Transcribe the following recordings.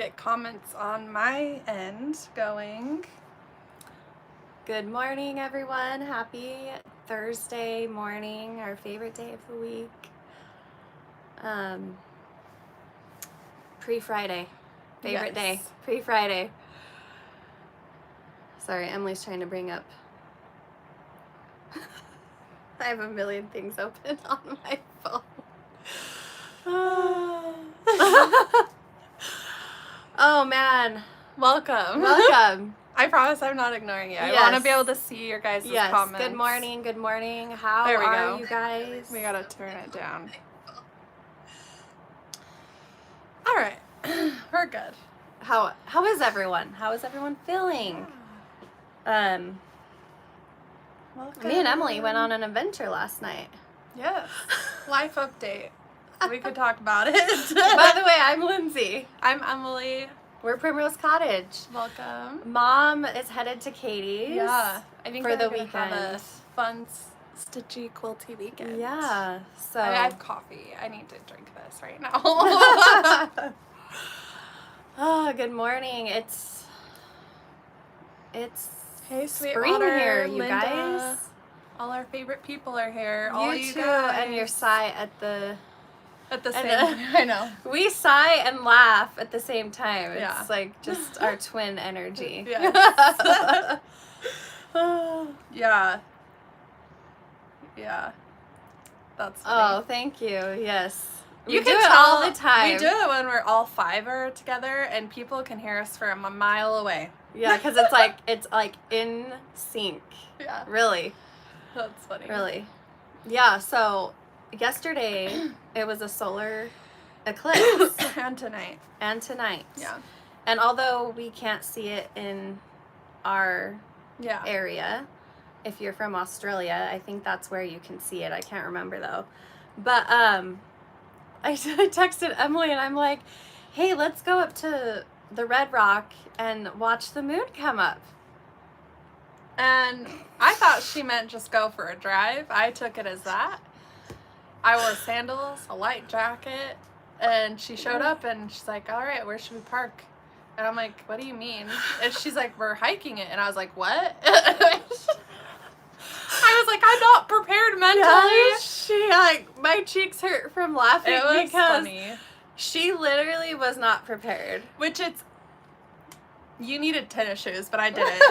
Get comments on my end going. Good morning, everyone. Happy Thursday morning, our favorite day of the week. Pre-Friday. Favorite day. Pre-Friday. Sorry, Emily's trying to bring up. I have a million things open on my phone. Oh man. Welcome. Welcome. I promise I'm not ignoring you. I Yes. want to be able to see your guys' Yes. comments. Good morning. Good morning. How There we are go. you guys? We gotta turn it down. All right, we're good. How is everyone? How is everyone feeling? Welcome. Me and Emily went on an adventure last night. Yes. Life update. We could talk about it. By the way, I'm Lindsay. I'm Emily. We're Primrose Cottage. Welcome. Mom is headed to Katie's. Yeah. I think for we're the gonna have a weekend. fun, stitchy, quilty weekend. Yeah. So I have coffee. I need to drink this right now. Oh, good morning. It's Hey, spring Sweetwater, here, you Linda. guys. All our favorite people are here. All you too, guys. and your sigh at the same and, I know. We sigh and laugh at the same time. It's Yeah. like just our twin energy. Yes. Yeah. Yeah. That's funny. Oh, thank you. Yes. You We can do it tell all the time. We do it when we're all five are together and people can hear us from a mile away. Yeah, because it's like in sync. Yeah. Really. That's funny. Really. Yeah, so yesterday it was a solar eclipse. And tonight. And tonight. Yeah. And although we can't see it in our Yeah. area, if you're from Australia, I think that's where you can see it. I can't remember though. But I texted Emily and I'm like, hey, let's go up to the Red Rock and watch the moon come up. And I thought she meant just go for a drive. I took it as that. I wore sandals, a light jacket, and she showed up and she's like, all right, where should we park? And I'm like, what do you mean? And she's like, we're hiking it. And I was like, what? I was like, I'm not prepared mentally. Yeah, she my cheeks hurt from laughing It was because funny. she literally was not prepared. Which you needed tennis shoes, but I didn't.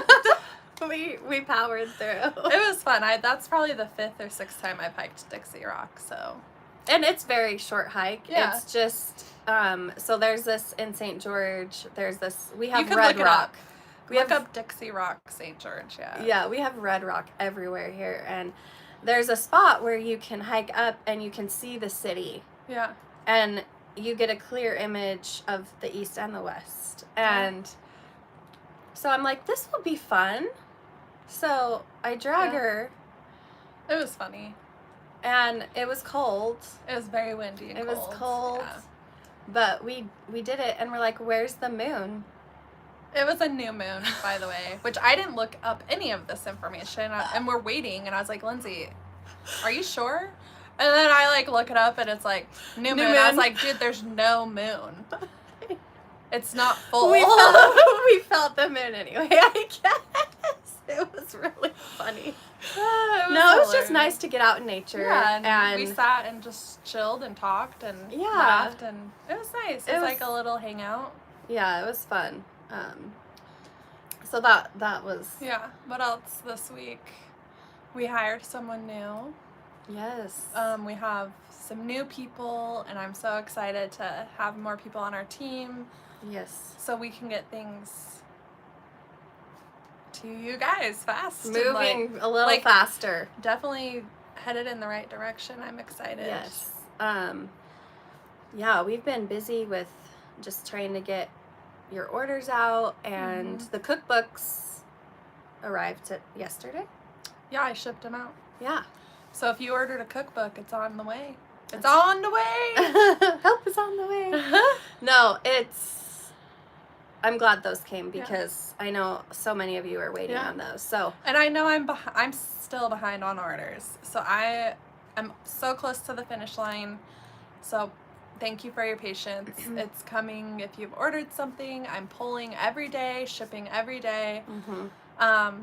We powered through. It was fun. That's probably the 5th or 6th time I've hiked Dixie Rock, so. And it's very short hike. Yeah. It's just so there's this in St. George. There's this. We have You can Red look it Rock. up. We look up Dixie Rock, St. George, yeah. Yeah, we have Red Rock everywhere here, and there's a spot where you can hike up and you can see the city. Yeah. And you get a clear image of the east and the west. And so I'm like, this will be fun. So I drag her. It was funny. And it was cold. It was very windy and It cold. was cold. Yeah. But we did it, and we're like, where's the moon? It was a new moon, by the way, which I didn't look up any of this information. And we're waiting, and I was like, Lindsay, are you sure? And then I look it up, and it's like, new moon. I was like, dude, there's no moon. It's not full. We felt the moon anyway, I guess. It was really funny. It was just nice to get out in nature. Yeah, and we and sat and just chilled and talked and Yeah. laughed, and it was nice. It was like was- a little hangout. yeah, it was fun. So that was Yeah. What else this week? We hired someone new. yes. We have some new people, and I'm so excited to have more people on our team Yes. so we can get things to you guys fast. and, Moving a little like- faster. definitely headed in the right direction. I'm excited. Yes. Yeah, we've been busy with just trying to get your orders out, and the cookbooks arrived yesterday. Yeah, I shipped them out. Yeah. So if you ordered a cookbook, it's on the way. It's on the way. Help is on the way. No, I'm glad those came because I know so many of you are waiting on those. So, and I know I'm still behind on orders. So I am so close to the finish line. So thank you for your patience. It's coming if you've ordered something. I'm pulling every day, shipping every day.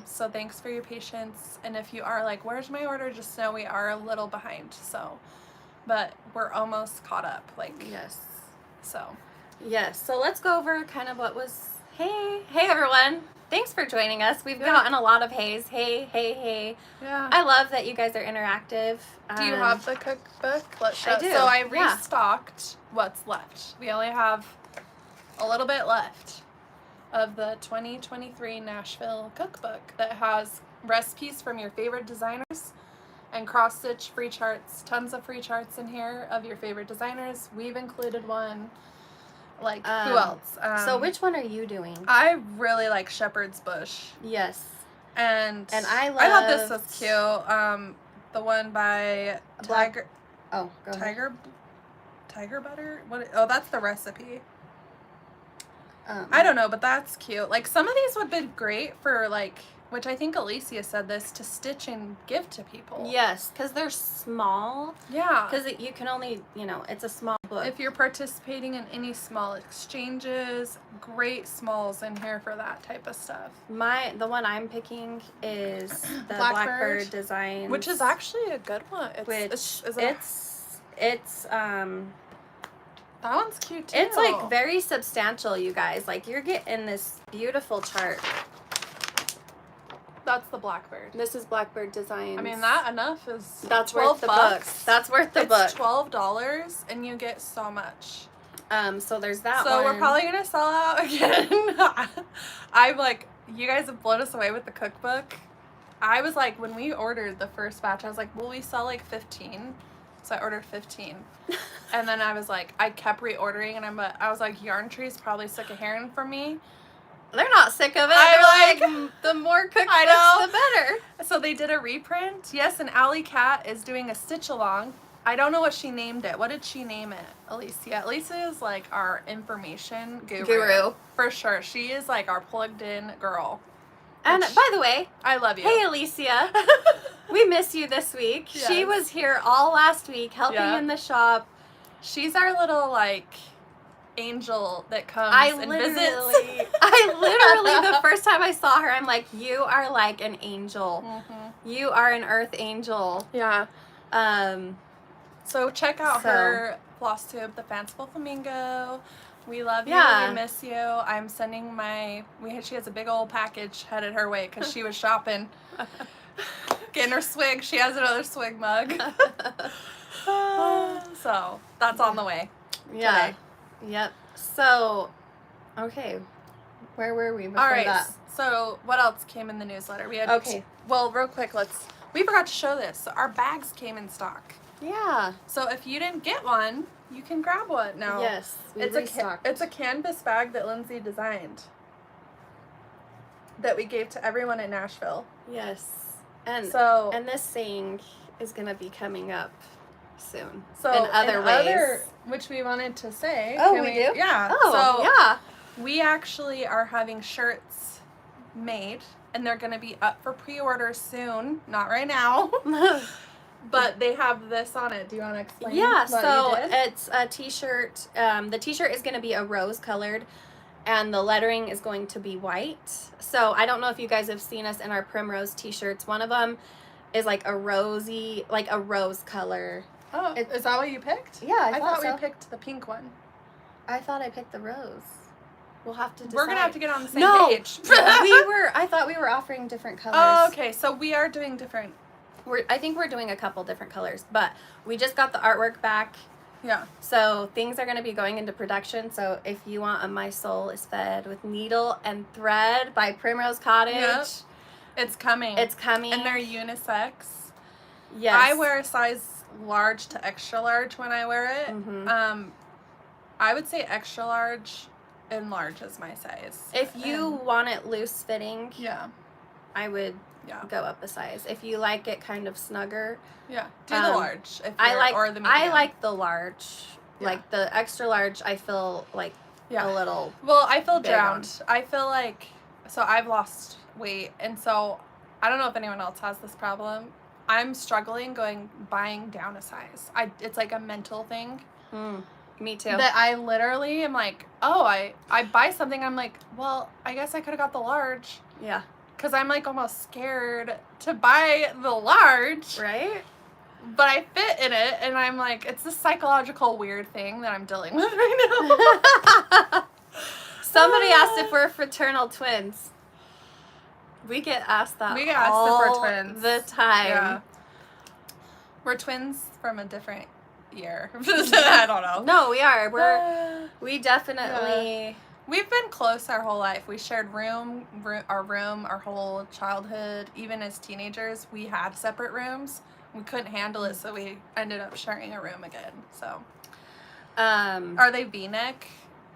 So thanks for your patience. And if you are like, where's my order? Just know we are a little behind. So, but we're almost caught up. Like, yes. So. Yes. So let's go over kind of what was, hey everyone. Thanks for joining us. We've gotten a lot of hays. Hey. Yeah. I love that you guys are interactive. Do you have the cookbook? Let's show. I do. So I restocked what's left. We only have a little bit left of the 2023 Nashville cookbook that has recipes from your favorite designers and cross-stitch free charts. Tons of free charts in here of your favorite designers. We've included one. Like, who else? So which one are you doing? I really like Shepherd's Bush. Yes. And I thought this was cute. The one by Tiger. Oh, go ahead. Tiger butter? What? Oh, that's the recipe. I don't know, but that's cute. Like, some of these would have been great for, like, which I think Alicia said this, to stitch and give to people. Yes, because they're small. Yeah. Because you can only, it's a small book. If you're participating in any small exchanges, great smalls in here for that type of stuff. The one I'm picking is the Blackbird design. Which is actually a good one. That one's cute too. It's like very substantial, you guys. Like, you're getting this beautiful chart. That's the Blackbird. This is Blackbird Designs. I mean, that's worth the book. That's worth the book. It's $12 and you get so much. So there's that one. So we're probably gonna sell out again. I'm like, you guys have blown us away with the cookbook. I was like, when we ordered the first batch, I was like, will we sell like 15? So I ordered 15. And then I was like, I kept reordering, and I was like, Yarn Tree's probably sick of hearing from me. They're not sick of it. I'm They're like, the more cookbooks, the better. So they did a reprint. Yes, and Alley Cat is doing a stitch along. I don't know what she named it. What did she name it, Alicia? Alicia is like our information guru. For sure. She is like our plugged in girl. And by the way, I love you. Hey, Alicia. We miss you this week. Yes. She was here all last week helping in the shop. She's our little like angel that comes and visits. I literally, the first time I saw her, I'm like, you are like an angel. You are an earth angel. Yeah. So check out her Flosstube, the Fanciful Flamingo. We love you. We miss you. I'm sending she has a big old package headed her way because she was shopping. Getting her swig. She has another swig mug. So that's on the way. Yeah. Today. Yep. So, okay. Where were we before that? So what else came in the newsletter? We had well, real quick, we forgot to show this. So our bags came in stock. Yeah. So if you didn't get one, you can grab one now. Yes. It's a canvas bag that Lindsay designed. That we gave to everyone in Nashville. Yes. And this saying is gonna be coming up soon. So in other ways. Which we wanted to say. Oh, we do? Yeah. Oh, yeah. We actually are having shirts made, and they're going to be up for pre-order soon. Not right now. But they have this on it. Do you want to explain? Yeah, so it's a t-shirt. The t-shirt is going to be a rose colored, and the lettering is going to be white. So I don't know if you guys have seen us in our Primrose t-shirts. One of them is like a rose color. Oh, is that what you picked? Yeah, I thought we picked the pink one. I thought I picked the rose. We'll have to decide. We're going to have to get on the same page. I thought we were offering different colors. Oh, okay. So we are doing different. I think we're doing a couple different colors, but we just got the artwork back. Yeah. So things are going to be going into production. So if you want a My Soul is Fed with Needle and Thread by Primrose Cottage. It's coming. It's coming. And they're unisex. Yes. I wear a size large to extra large when I wear it. I would say extra large and large is my size. If you want it loose fitting, I would go up a size. If you like it kind of snugger, do the large. Or the medium. I like the large. Like the extra large, I feel like a little. Well, I feel drowned. I feel like I've lost weight, and so I don't know if anyone else has this problem. I'm struggling buying down a size. It's like a mental thing. Me too. That I literally am like, oh, I buy something. I'm like, well, I guess I could have got the large. Yeah. Because I'm like almost scared to buy the large. Right? But I fit in it, and I'm like, it's this psychological weird thing that I'm dealing with right now. Somebody asked if we're fraternal twins. We get asked that We get asked all if we're twins. the time. Yeah. We're twins from a different year. I don't know. No, we are. We definitely... Yeah. We've been close our whole life. We shared our whole childhood. Even as teenagers, we had separate rooms. We couldn't handle it, so we ended up sharing a room again. So, are they V-neck?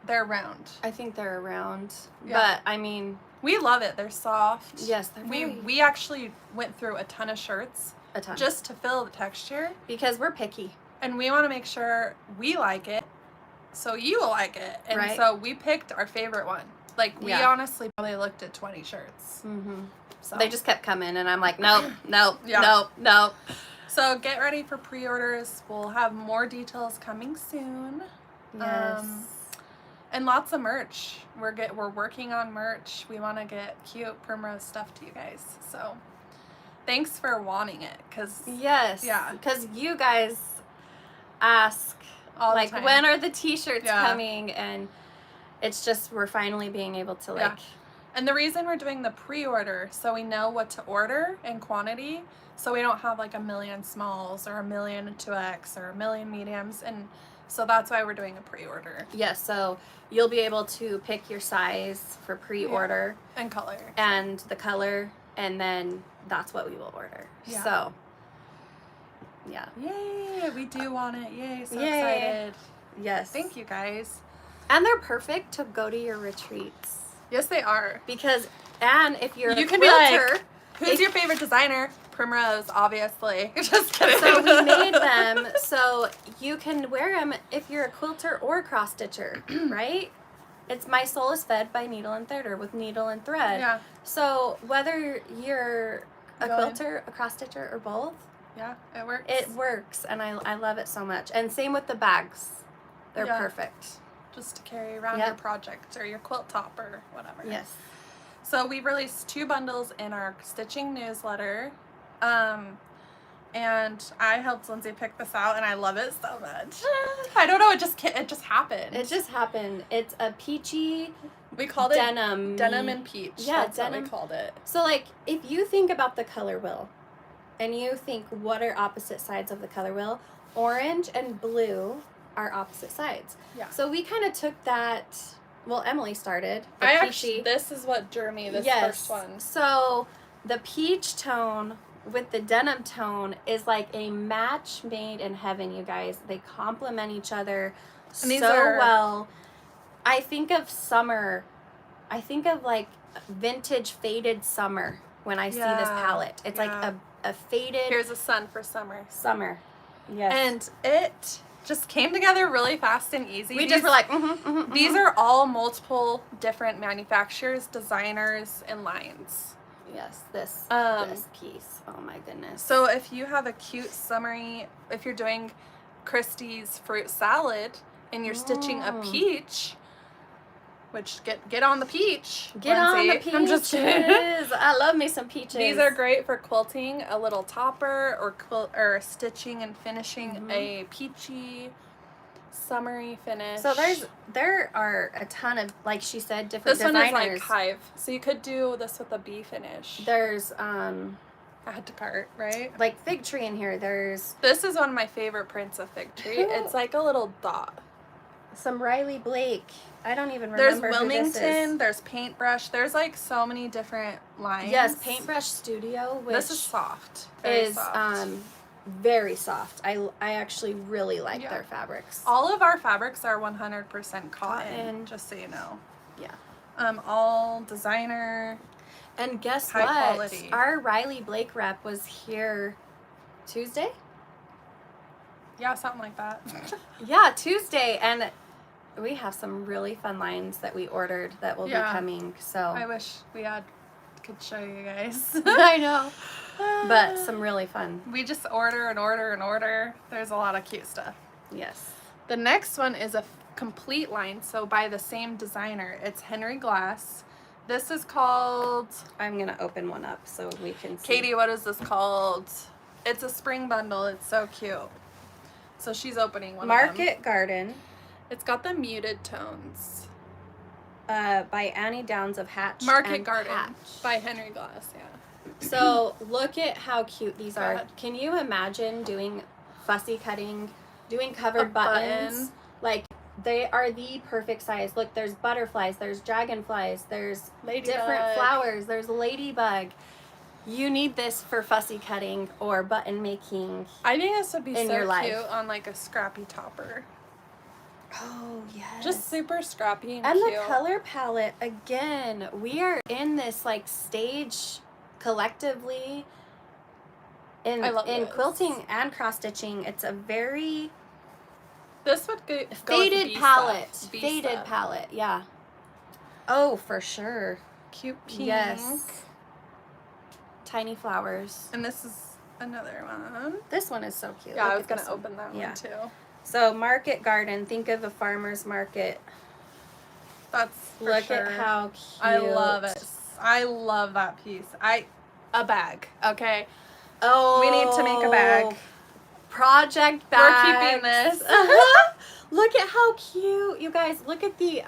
They're round. I think they're round. Yeah. But, I mean... We love it. They're soft. Yes, they're We actually went through a ton of shirts. A ton. Just to feel the texture. Because we're picky. And we want to make sure we like it, so you will like it. And right. so we picked our favorite one. Like, we honestly probably looked at 20 shirts. Mm-hmm. So. They just kept coming, and I'm like, nope, nope, Yeah. nope, nope. So get ready for pre-orders. We'll have more details coming soon. Yes. And lots of merch. We're working on merch. We want to get cute Primrose stuff to you guys. So thanks for wanting it, cause yes, yeah, because you guys ask all like the time. when are the T-shirts Yeah. coming, and it's just we're finally being able to like. Yeah. And the reason we're doing the pre-order, so we know what to order in quantity, so we don't have like 1 million smalls or 1 million 2X or 1 million mediums, and so that's why we're doing a pre-order. Yes, so you'll be able to pick your size for pre-order and color and the color, and then that's what we will order. Yeah. So, yeah. Yay! We do want it. Yay! So Yay. excited. Yes. Thank you guys. And they're perfect to go to your retreats. Yes, they are. Because, and if you're You a can quilter, be like, who's your favorite designer? Primrose, obviously. Just kidding. so we made them so you can wear them if you're a quilter or a cross stitcher, right? It's My Soul is Fed by Needle and Thread, or with needle and thread. Yeah. So whether you're a Go ahead. quilter, a cross stitcher, or both, Yeah, it works. it works, and I love it so much. And same with the bags. They're Yeah. perfect. Just to carry around Yep. your project or your quilt top or whatever. Yes. So we released 2 bundles in our stitching newsletter. And I helped Lindsay pick this out, and I love it so much. I don't know, it just happened. It just happened. It's a peachy we called denim. it denim and peach. Yeah, That's denim. what we called it. So, like, if you think about the color wheel, and you think what are opposite sides of the color wheel, orange and blue are opposite sides. Yeah. So we kind of took that. Well, Emily started. The I peachy. actually, this is what drew me, this Yes. first one. So the peach tone with the denim tone is like a match made in heaven, you guys. They complement each other And these so are- well. I think of summer. I think of like vintage faded summer when I see this Yeah, palette. It's like yeah. a faded Here's a sun for summer. summer. Yes. And it just came together really fast and easy. we just were like, mm-hmm, These are all multiple different manufacturers, designers, and lines. yes, this piece. Oh my goodness. So if you have a cute summery, if you're doing Christie's fruit salad and you're stitching a peach, which get on the peach. Get on the Lindsay. peaches. I'm just kidding. I love me some peaches. These are great for quilting a little topper or stitching and finishing a peachy summery finish. So there are a ton of, like she said, different this designers. one is like hive. So you could do this with a bee finish. There's Add to cart, right? like fig tree in here. There's This is one of my favorite prints of fig tree. It's like a little dot. some Riley Blake. I don't even There's remember who this Wilmington, is. there's Paintbrush. There's like so many different lines. Yes, Paintbrush Studio, which This is soft. Very is soft. very soft. I actually really like Yeah. their fabrics. All of our fabrics are 100% cotton, Cotton. just so you know. Yeah. All designer. And guess High what? quality. Our Riley Blake rep was here Tuesday? Yeah, something like that. Yeah, Tuesday, and we have some really fun lines that we ordered that will Yeah. be coming. So I wish we could show you guys. I know, but some really fun. We just order and order and order. There's a lot of cute stuff. Yes. The next one is a complete line, so by the same designer. It's Henry Glass. This is called... I'm going to open one up so we can see. Katie, what is this called? It's a spring bundle. It's so cute. So she's opening one of them. Market Garden. It's got the muted tones. By Annie Downs of Hatch Market and Garden Hatch. by Henry Glass, yeah. So look at how cute these Go are. ahead. Can you imagine doing fussy cutting, doing covered buttons? Button. Like, they are the perfect size. Look, there's butterflies, there's dragonflies, there's different flowers, there's ladybug. You need this for fussy cutting or button making. I think this would be in so your life. cute on like a scrappy topper. Oh, yes. Just super scrappy and And cute. the color palette, again, we are in this like stage collectively in I love in this. quilting and cross stitching. It's a very This would go with faded B palette. stuff. B Faded stuff. palette, yeah. Oh, for sure. Cute pink. Yes. Tiny flowers. And this is another one. This one is so cute. Yeah, Look I was at gonna this one. open that Yeah. one too. So Market Garden, think of a farmer's market. That's for Look sure. at how cute. I love it. I love that piece. A bag. Okay. Oh, We need to make a bag. Project We're bags. keeping this. Look at how cute, you guys. Look at the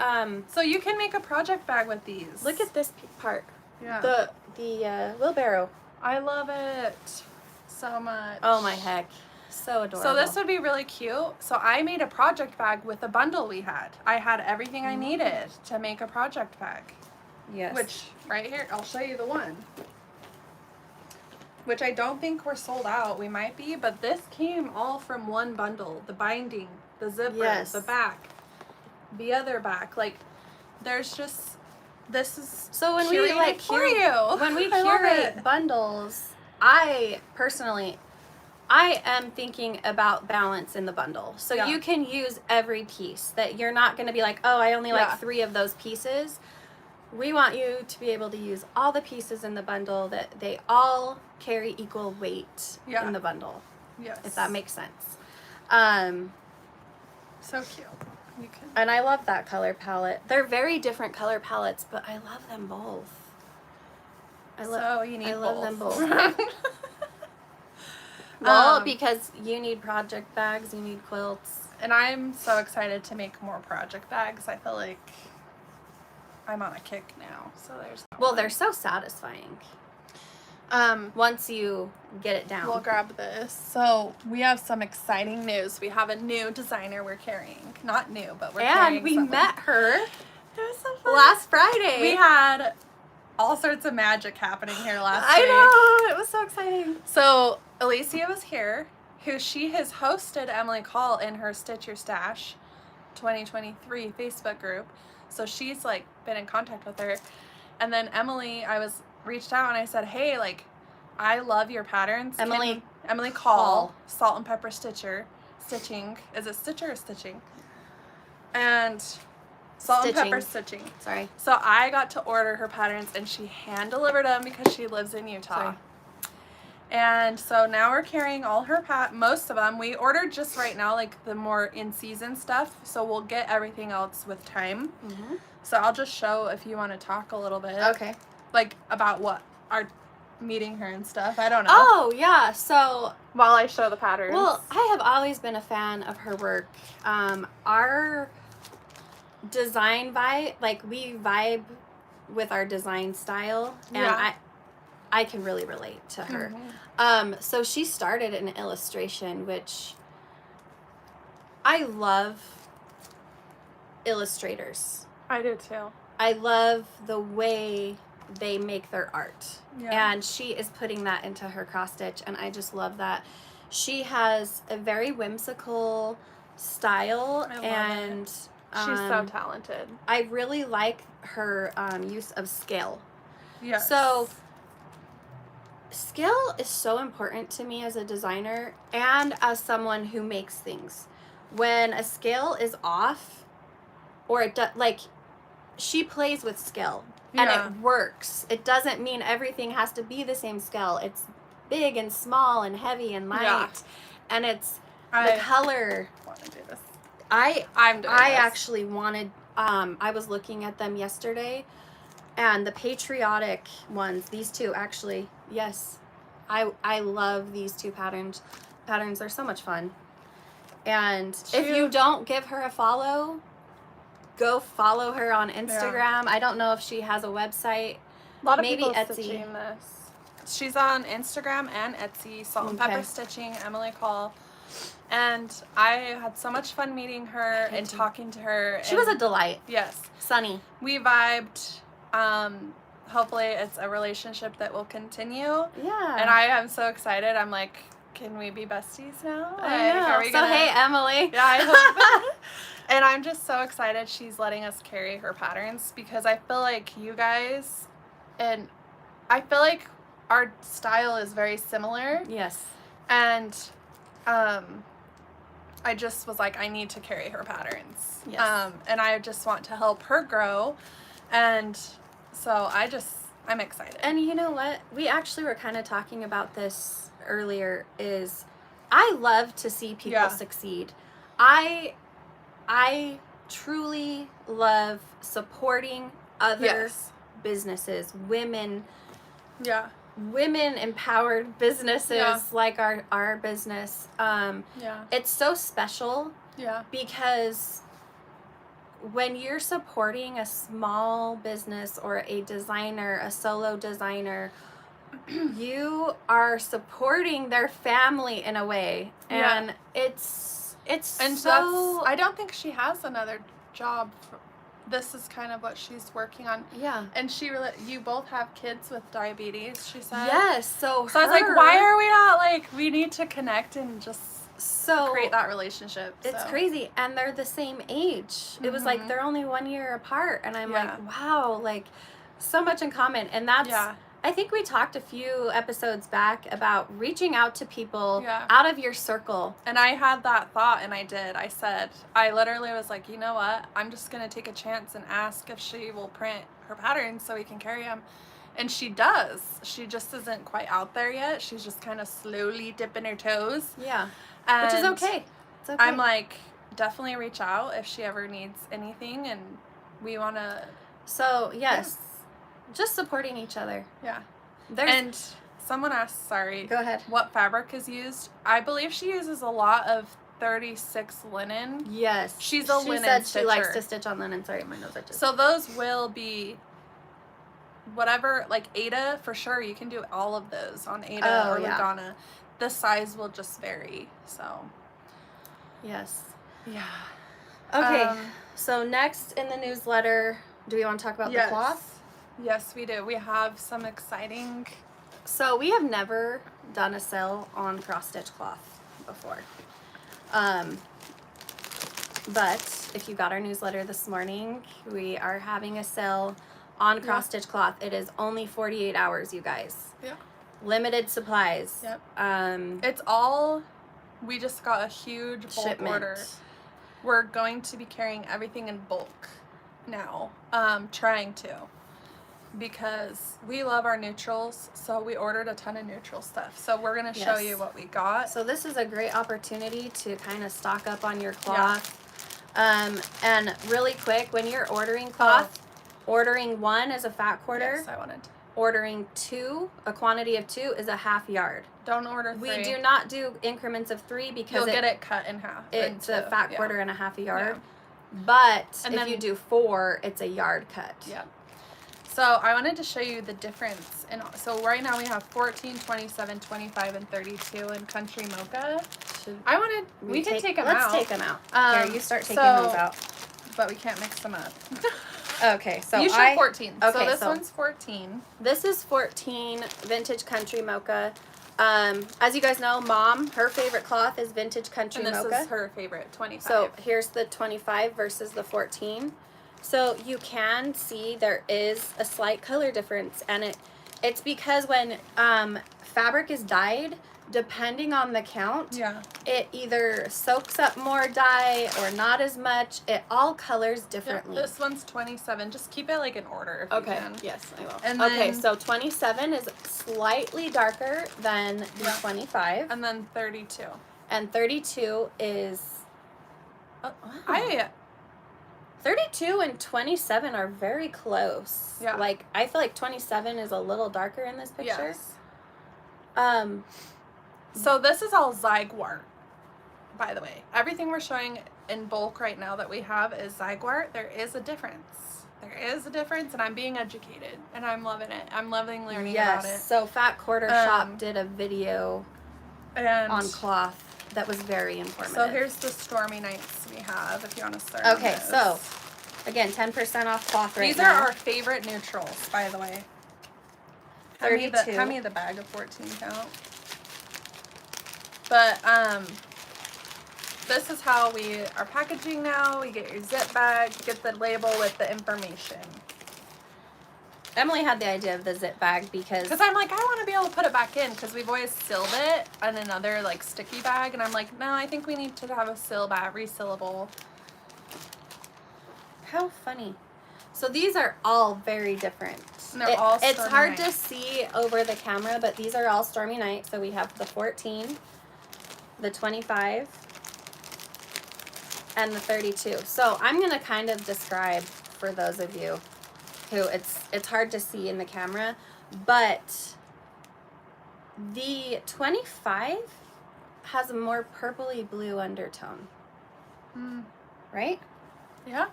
So you can make a project bag with these. Look at this part. yeah. The wheelbarrow. I love it so much. Oh my heck, so adorable. So this would be really cute. So I made a project bag with a bundle we had. I had everything I needed to make a project bag. yes. Which right here, I'll show you the one. Which I don't think we're sold out. We might be, but this came all from one bundle. The binding, the zipper, Yes. the back, the other back. Like, there's just, this is So when we curated like for you. when we I love curate it. bundles, I personally, I am thinking about balance in the bundle. So Yeah. you can use every piece. That you're not going to be like, oh, I only Yeah. like 3 of those pieces. We want you to be able to use all the pieces in the bundle, that they all carry equal weight Yeah. in the bundle, Yes. if that makes sense. So cute. You can. And I love that color palette. They're very different color palettes, but I love them both. So you need I love them both. Well, Um, because you need project bags, you need quilts. And I'm so excited to make more project bags. I feel like I'm on a kick now. So there's that Well, one. they're so satisfying um once you get it down. we'll grab this. So we have some exciting news. We have a new designer we're carrying. Not new, but we're carrying and we someone. met her It was so fun. last Friday. We had all sorts of magic happening here last I week. know, it was so exciting. So Alicia was here, who she has hosted Emily Call in her Stitch Your Stash 2023 Facebook group. So she's like been in contact with her. And then Emily, I was reached out and I said, hey, like, I love your patterns. Emily Call, Call. Salt and Pepper Stitching. Is it Stitcher or Stitching? And Salt and Pepper Stitching. Sorry. So I got to order her patterns and she hand delivered them because she lives in Utah. Sorry. And so now we're carrying all her most of them. We ordered just right now, like the more in season stuff. So we'll get everything else with time. Mm-hmm. So I'll just show if you want to talk a little bit. Okay. Like about what our meeting her and stuff. I don't know. Oh, yeah. So, While I show the patterns. well, I have always been a fan of her work. Our design vibe, like we vibe with our design style, and Yeah. I can really relate to her. Mhm. So she started in illustration, which I love illustrators. I do too. I love the way they make their art. Yeah. And she is putting that into her cross stitch, and I just love that. She has a very whimsical style, I love and She's so talented. I really like her use of scale. Yes. So skill is so important to me as a designer and as someone who makes things. When a scale is off, or it like she plays with scale and Yeah. it works. It doesn't mean everything has to be the same scale. It's big and small and heavy and light, Yeah. and it's the I color. want to do this. I'm doing I this. actually wanted, I was looking at them yesterday, and the patriotic ones, these two actually, yes, I love these two patterns. They're so much fun. And if you don't give her a follow, go follow her on Instagram. Yeah. I don't know if she has a website. A lot of maybe people Etsy. Stitching this. She's on Instagram and Etsy, Salt and Pepper Stitching, Emily Call. And I had so much fun meeting her and talking to her. She was a delight. Yes. Sunny. We vibed. Hopefully it's a relationship that will continue. Yeah. And I am so excited. I'm like, can we be besties now? I know. So hey, Emily. Yeah, I hope. And I'm just so excited she's letting us carry her patterns, because I feel like you guys, and I feel like our style is very similar. Yes. And I just was like, I need to carry her patterns. Yes. And I just want to help her grow. And so I'm excited. And you know what? We actually were kind of talking about this earlier, is I love to see people succeed. I truly love supporting other businesses, women. Yeah. Women empowered businesses like our business. It's so special. Yeah. Because when you're supporting a small business or a designer, a solo designer, you are supporting their family in a way. And it's so... I don't think she has another job. This is kind of what she's working on. Yeah. And you both have kids with diabetes, she said. Yes. So I was like, why are we not we need to connect and just create that relationship. It's crazy. And they're the same age. Mm-hmm. It was like they're only 1 year apart. And I'm like, wow, so much in common. And that's, I think we talked a few episodes back about reaching out to people out of your circle. And I had that thought, and I did. I literally was like, you know what? I'm just going to take a chance and ask if she will print her patterns so we can carry them. And she does. She just isn't quite out there yet. She's just kind of slowly dipping her toes. Yeah. And which is okay. It's okay. I'm like, definitely reach out if she ever needs anything, and we want to. So, yes. Just supporting each other. Yeah. And someone asked, Go ahead. what fabric is used. I believe she uses a lot of 36 linen. Yes. She linen said stitcher. She likes to stitch on linen. Sorry, my nose itches. So those will be whatever, Ada, for sure. You can do all of those on Ada or Lugana. The size will just vary, so. Yes. Yeah. Okay, so next in the newsletter, do we want to talk about the cloth? Yes, we do. We have some exciting... So we have never done a sale on cross-stitch cloth before. But if you got our newsletter this morning, we are having a sale on cross-stitch cloth. It is only 48 hours, you guys. Yeah. Limited supplies. Yep. It's all... We just got a huge bulk shipment order. We're going to be carrying everything in bulk now. Trying to. Because we love our neutrals, so we ordered a ton of neutral stuff. So we're going to show you what we got. So this is a great opportunity to kind of stock up on your cloth. And really quick, when you're ordering cloth, ordering 1 is a fat quarter. Yes, I wanted to. Ordering 2, a quantity of 2 is a half yard. Don't order 3. We do not do increments of 3 because you'll get it cut in half. It's a fat quarter and a half a yard. Yeah. But if you do 4, it's a yard cut. Yeah. So I wanted to show you the difference. So right now we have 14, 27, 25, and 32 in Country Mocha. We can take them out. Let's take them out. Here, you start taking those out. But we can't mix them up. Okay, so you show 14. Okay, so this one's 14. This is 14 Vintage Country Mocha. As you guys know, Mom, her favorite cloth is Vintage Country Mocha. And this is her favorite, 25. So here's the 25 versus the 14. So you can see there is a slight color difference, and it's because when fabric is dyed, depending on the count, it either soaks up more dye or not as much. It all colors differently. This one's 27. Just keep it in order if you can. Yes, I will. And then, so 27 is slightly darker than the 25. And then 32. And 32 is Wow. 32 and 27 are very close. Yeah. Like, I feel like 27 is a little darker in this picture. Yes. So this is all Zygwart, by the way. Everything we're showing in bulk right now that we have is Zygwart. There is a difference. There is a difference, and I'm being educated, and I'm loving it. I'm loving learning about it. So Fat Quarter Shop did a video on cloth that was very informative. So here's the Stormy Nights we have, if you want to start. Okay, so again, 10% off cloth right now. These are our favorite neutrals, by the way. 32. Hand me the bag of 14 count. But this is how we are packaging now. You get your zip bag, you get the label with the information. Emily had the idea of the zip bag because I'm like, I want to be able to put it back in because we've always sealed it in another like sticky bag, and I'm like, no, I think we need to have a seal bag, resealable. How funny. So these are all very different. They're all It's Stormy hard Night. to see over the camera, but these are all Stormy Night. So we have the 14, the 25, and the 32. So I'm going to kind of describe for those of you who it's hard to see in the camera, but the 25 has a more purpley blue undertone. Right? Yeah.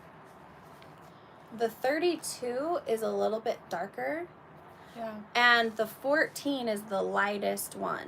The 32 is a little bit darker. Yeah. And the 14 is the lightest one.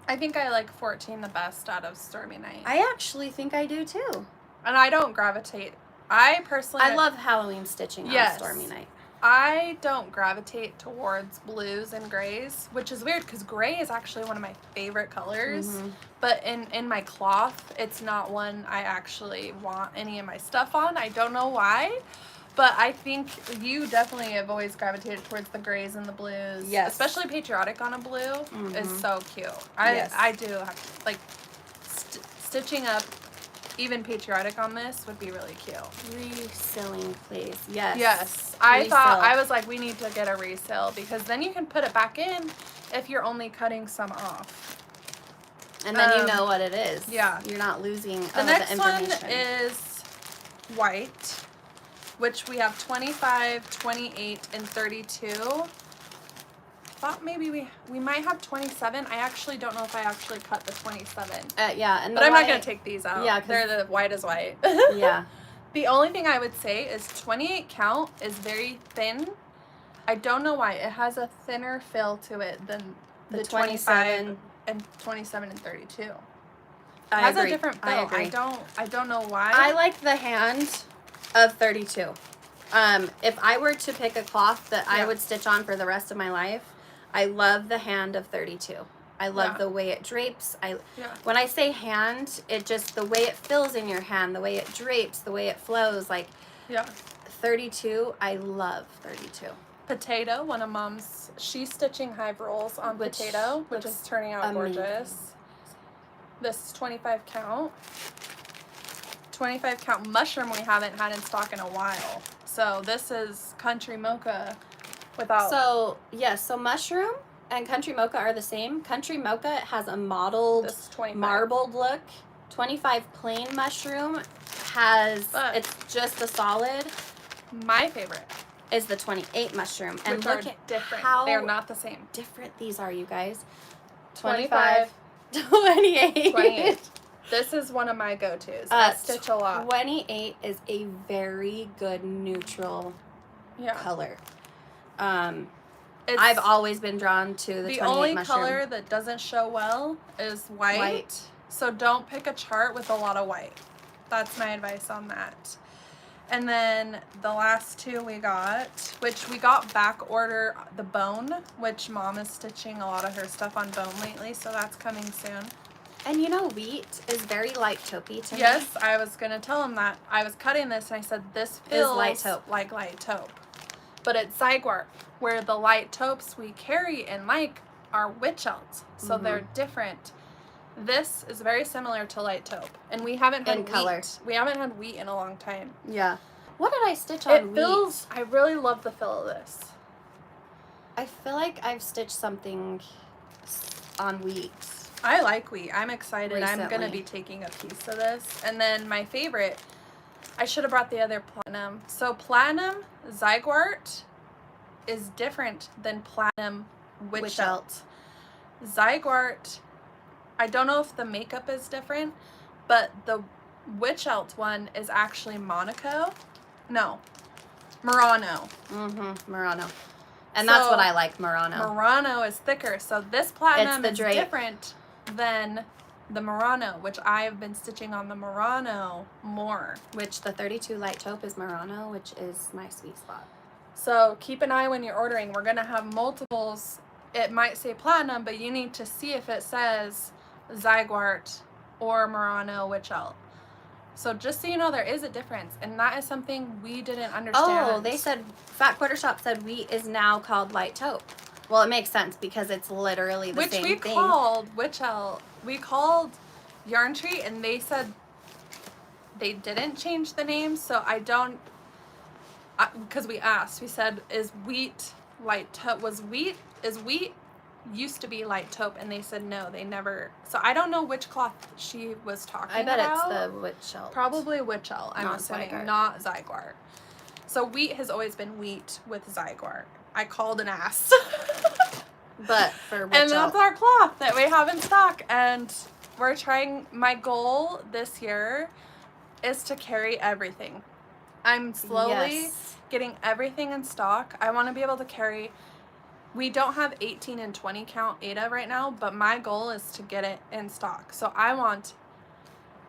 I think I like 14 the best out of Stormy Night. I actually think I do too. And I don't gravitate. I personally... I love Halloween stitching on Stormy Night. I don't gravitate towards blues and grays, which is weird because gray is actually one of my favorite colors. Mm-hmm. But in my cloth, it's not one I actually want any of my stuff on. I don't know why. But I think you definitely have always gravitated towards the grays and the blues. Yes. Especially patriotic on a blue is so cute. Yes. I do have, like, stitching up even patriotic on this would be really cute. Reselling, please. Yes. Yes. I was like, we need to get a resale because then you can put it back in if you're only cutting some off. And then you know what it is. Yeah. You're not losing The next one information. is white, which we have 25, 28, and 32. Thought maybe we might have 27. I actually don't know if I actually cut the 27. Yeah, and but I'm not going to take these out. Yeah, they're the white as white. Yeah. The only thing I would say is 28 count is very thin. I don't know why. It has a thinner fill to it than the 25 and 27 and 32. It has a different fill. I don't know why. I like the hand of 32. If I were to pick a cloth that I would stitch on for the rest of my life, I love the hand of 32. I love the way it drapes. When I say hand, it just the way it fills in your hand, the way it drapes, the way it flows. Like 32, I love 32. Potato, one of Mom's, she's stitching hive rolls on Potato, which is turning out gorgeous. This is 25 count. 25 count mushroom we haven't had in stock in a while. So this is Country Mocha without... So, yes, so mushroom and Country Mocha are the same. Country Mocha has a mottled, marbled look. 25 plain mushroom has, it's just a solid. My favorite is the 28 mushroom. And which look are at different. How they're not the same. Different these are, you guys. 25, 28. 28. This is one of my go-tos. I stitch a lot. 28 is a very good neutral color. I've always been drawn to the 28 only mushroom. color that doesn't show well is white. So don't pick a chart with a lot of white. That's my advice on that. And then the last two we got, which we got back order the bone, which Mom is stitching a lot of her stuff on bone lately, so that's coming soon. And you know, wheat is very light taupey to me. Yes, I was going to tell him that. I was cutting this and I said, this feels light taupe. like light taupe. But it's Zygwart, where the light taupes we carry and like are witch elts. So they're different. This is very similar to light taupe. And we haven't had color. We haven't had wheat in a long time. Yeah. What did I stitch on wheat? I really love the feel of this. I feel like I've stitched something on wheat. I like wheat. I'm excited. Recently. I'm going to be taking a piece of this. And then my favorite, I should have brought the other platinum. So platinum Zygwart is different than platinum Witchelt. Zygwart, I don't know if the makeup is different, but the Witchelt one is actually Monaco. No, Murano. Murano. And that's So, what I like, Murano. Murano is thicker. So this platinum is drape. different than the Murano, which I have been stitching on the Murano more. Which the 32 light taupe is Murano, which is my sweet spot. So keep an eye when you're ordering. We're going to have multiples. It might say platinum, but you need to see if it says Zygwart or Murano Witchelt. So just so you know, there is a difference, and that is something we didn't understand. Oh, they said, Fat Quarter Shop said wheat is now called light taupe. Well, it makes sense because it's literally the same thing. Which we called Witchelt. We called Yarn Tree, and they said they didn't change the name, so I don't, because we asked, we said, is wheat light taupe, is wheat used to be light taupe, and they said no, they never, so I don't know which cloth she was talking about. I bet it's the Witchelt. Probably Witchelt, I'm assuming, Zygwart. not Zygwart. So wheat has always been wheat with Zygwart. I called and asked. But for Witchelt. And that's our cloth that we have in stock, and we're trying, my goal this year is to carry everything. I'm slowly getting everything in stock. I want to be able to carry, we don't have 18 and 20 count Ada right now, but my goal is to get it in stock. So I want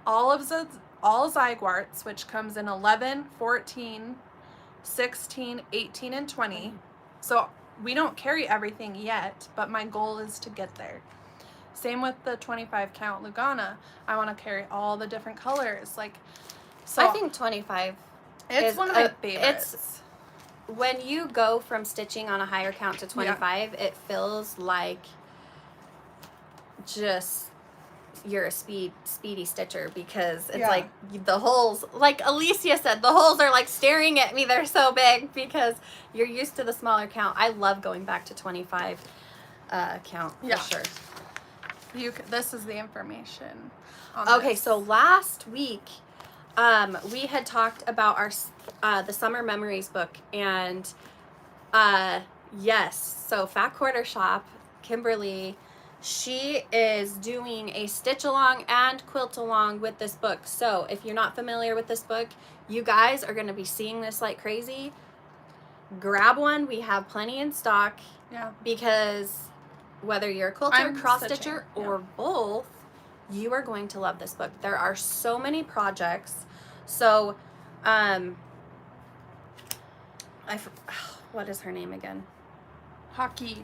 all Zygwarts, which comes in 11, 14, 16, 18, and 20. So we don't carry everything yet, but my goal is to get there. Same with the 25 count Lugana. I want to carry all the different colors. Like, so I think 25 it's is one of my favorites. When you go from stitching on a higher count to 25, it feels like just you're a speedy stitcher, because it's like the holes, like Alicia said, the holes are like staring at me. They're so big because you're used to the smaller count. I love going back to 25 count for sure. This is the information. Okay, so last week we had talked about our the Summer Memories book, and yes, so Fat Quarter Shop, Kimberly, she is doing a stitch along and quilt along with this book. So if you're not familiar with this book, you guys are going to be seeing this like crazy. Grab one. We have plenty in stock. Yeah. Because whether you're a quilter, cross stitcher, or both, you are going to love this book. There are so many projects. So, what is her name again? Hockey.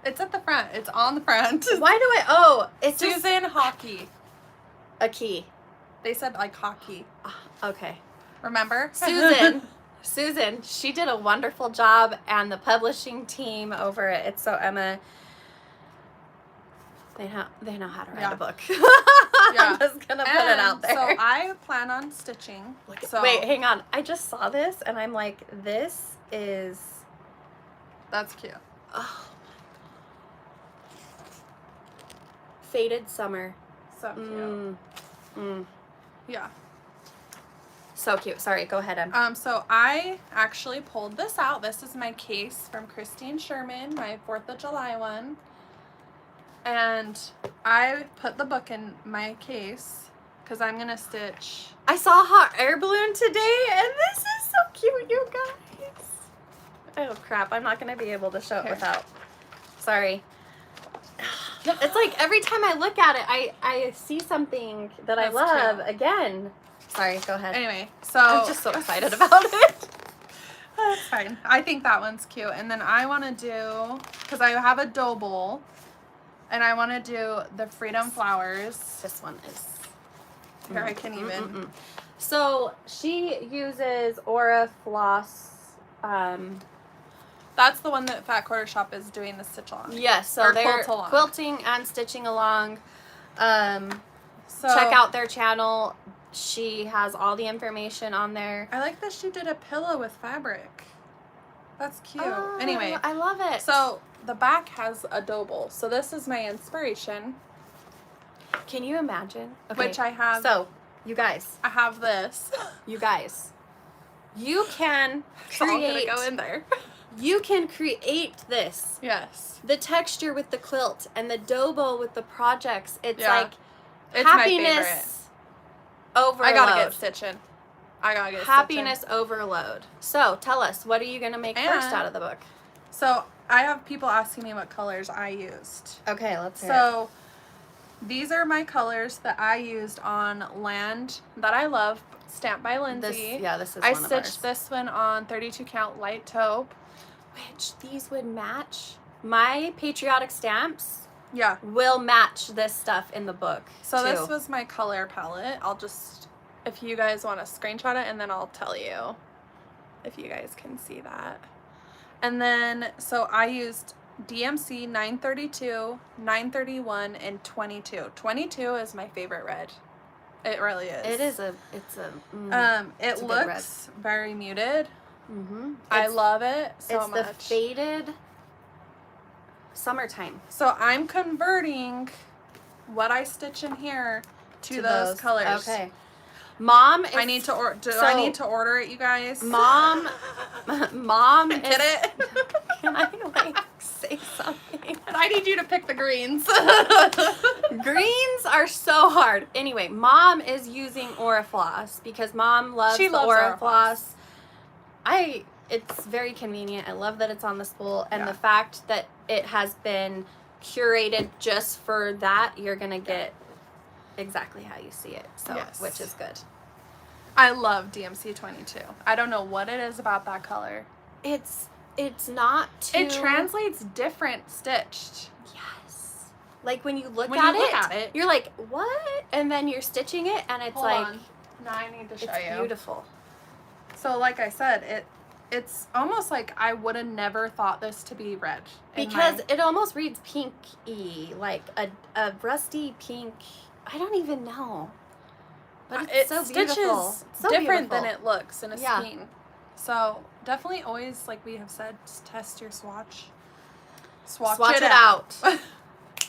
It's at the front. It's on the front. Why do it's Susan Hockey. A key. They said like hockey. Okay. Remember? Susan, she did a wonderful job, and the publishing team over at It's So Emma, they know how to write a book. I'm just gonna put it out there. So I plan on stitching. Wait, hang on. I just saw this, and I'm like, that's cute. Oh. Faded Summer. So cute. Yeah. So cute. Sorry, go ahead, Em. So I actually pulled this out. This is my case from Christine Sherman, my 4th of July one. And I put the book in my case because I'm going to stitch. I saw a hot air balloon today, and this is so cute, you guys. Oh, crap. I'm not going to be able to show it without. Sorry. It's like every time I look at it, I see something that I love again. Sorry, go ahead. Anyway, so I'm just so excited about it. That's fine. I think that one's cute. And then I want to do, because I have a dough bowl, and I want to do the Freedom Flowers. This one is. Here, I can even. So she uses Aura Floss. That's the one that Fat Quarter Shop is doing the stitch along. Yes, so they're quilting and stitching along. So check out their channel. She has all the information on there. I like that she did a pillow with fabric. That's cute. Oh, anyway, I love it. So the back has a double. So this is my inspiration. Can you imagine? Okay. Which I have. So, you guys. I have this. You guys. You can It's all gonna create. go in there. You can create this. Yes. The texture with the quilt and the double with the projects. It's Yeah. like It's my happiness overload. I gotta get stitching. Happiness overload. So, tell us, what are you going to make first out of the book? So, I have people asking me what colors I used. Okay, let's hear So, these are my colors that I used on Land That I Love, stamped by Lindsay. This is I one of stitched ours. this one on 32 count light taupe. Which these would match. My patriotic stamps Yeah. will match this stuff in the book. So too. this was my color palette. I'll just, if you guys want to screenshot it, and then I'll tell you if you guys can see that. And then, so I used DMC 932, 931, and 22. 22 is my favorite red. It really is. It looks very muted. Mm-hmm. I love it so much. It's the faded summertime. So I'm converting what I stitch in here to those colors. Okay. Mom is... I need to order it, you guys? Mom is... Get it? Can I, like, say something? And I need you to pick the greens. Greens are so hard. Anyway, Mom is using Orifloss because Mom loves the Orifloss. It's very convenient. I love that it's on the spool, and the fact that it has been curated just for that, you're gonna get exactly how you see it. So, Yes. which is good. I love DMC 22. I don't know what it is about that color. It's not too... It translates different stitched. Yes. Like when you look When at you look at it, you're like, what? And then you're stitching it, and it's Hold like, on. Now I need to show it's you. beautiful. So like I said, it's almost like I would have never thought this to be red. Because it almost reads pinky, like a rusty pink. I don't even know. But it's so beautiful. Stitches It's so different beautiful. than it looks in a Yeah. skein. So definitely always, like we have said, just test your swatch. Swatch it out.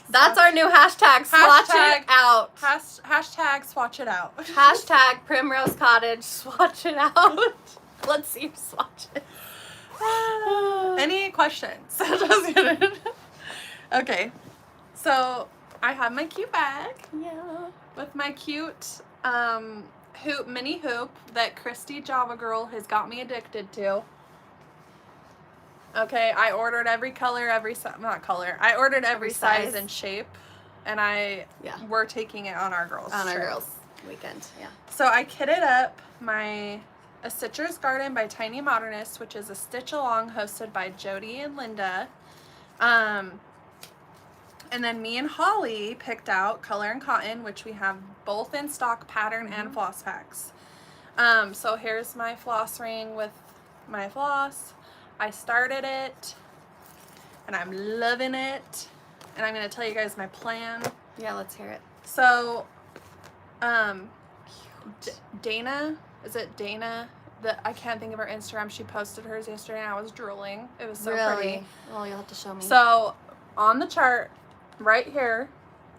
That's our new hashtag. Swatch it out. Hashtag swatch it out. Hashtag Primrose Cottage. Swatch it out. Let's see you swatch it. Any questions? Just kidding. Okay, so I have my cute bag Yeah. with my cute mini hoop that Christy Java Girl has got me addicted to. Okay, I ordered every color, I ordered every size and shape, and we're taking it on our girls' trip. Weekend. Yeah. So I kitted up A Stitcher's Garden by Tiny Modernist, which is a stitch along hosted by Jody and Linda. And then me and Holly picked out Color and Cotton, which we have both in stock, pattern and floss packs. So here's my floss ring with my floss. I started it, and I'm loving it. And I'm going to tell you guys my plan. Yeah, let's hear it. So, Dana, is it Dana? I can't think of her Instagram. She posted hers yesterday, and I was drooling. It was so pretty. Well, you'll have to show me. So, on the chart, right here,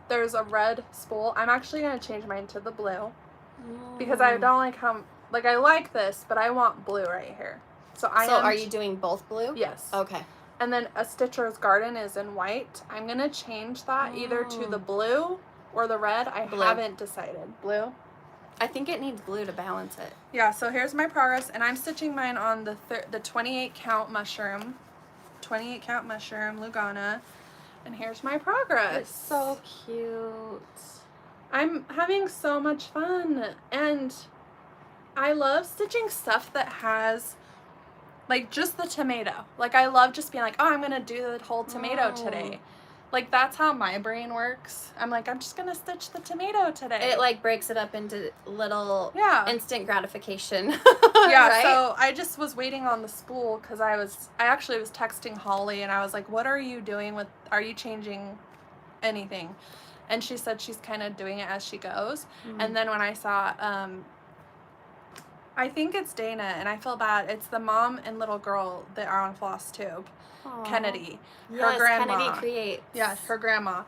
there's a red spool. I'm actually going to change mine to the blue. Because I don't like how... Like, I like this, but I want blue right here. So are you doing both blue? Yes. Okay. And then A Stitcher's Garden is in white. I'm going to change that either to the blue or the red. I haven't decided. Blue? I think it needs blue to balance it. Yeah, so here's my progress. And I'm stitching mine on the 28 count mushroom. 28 count mushroom, Lugana. And here's my progress. It's so cute. I'm having so much fun. And I love stitching stuff that has... Like, just the tomato. Like, I love just being like, oh, I'm going to do the whole tomato today. Like, that's how my brain works. I'm like, I'm just going to stitch the tomato today. It, like, breaks it up into little instant gratification. Yeah, right? So I just was waiting on the spool because I actually was texting Holly, and I was like, what are you doing are you changing anything? And she said she's kind of doing it as she goes. And then when I saw... I think it's Dana, and I feel bad. It's the mom and little girl that are on Flosstube. Aww. Kennedy. Her Yes, grandma. Kennedy creates. Yes, her grandma.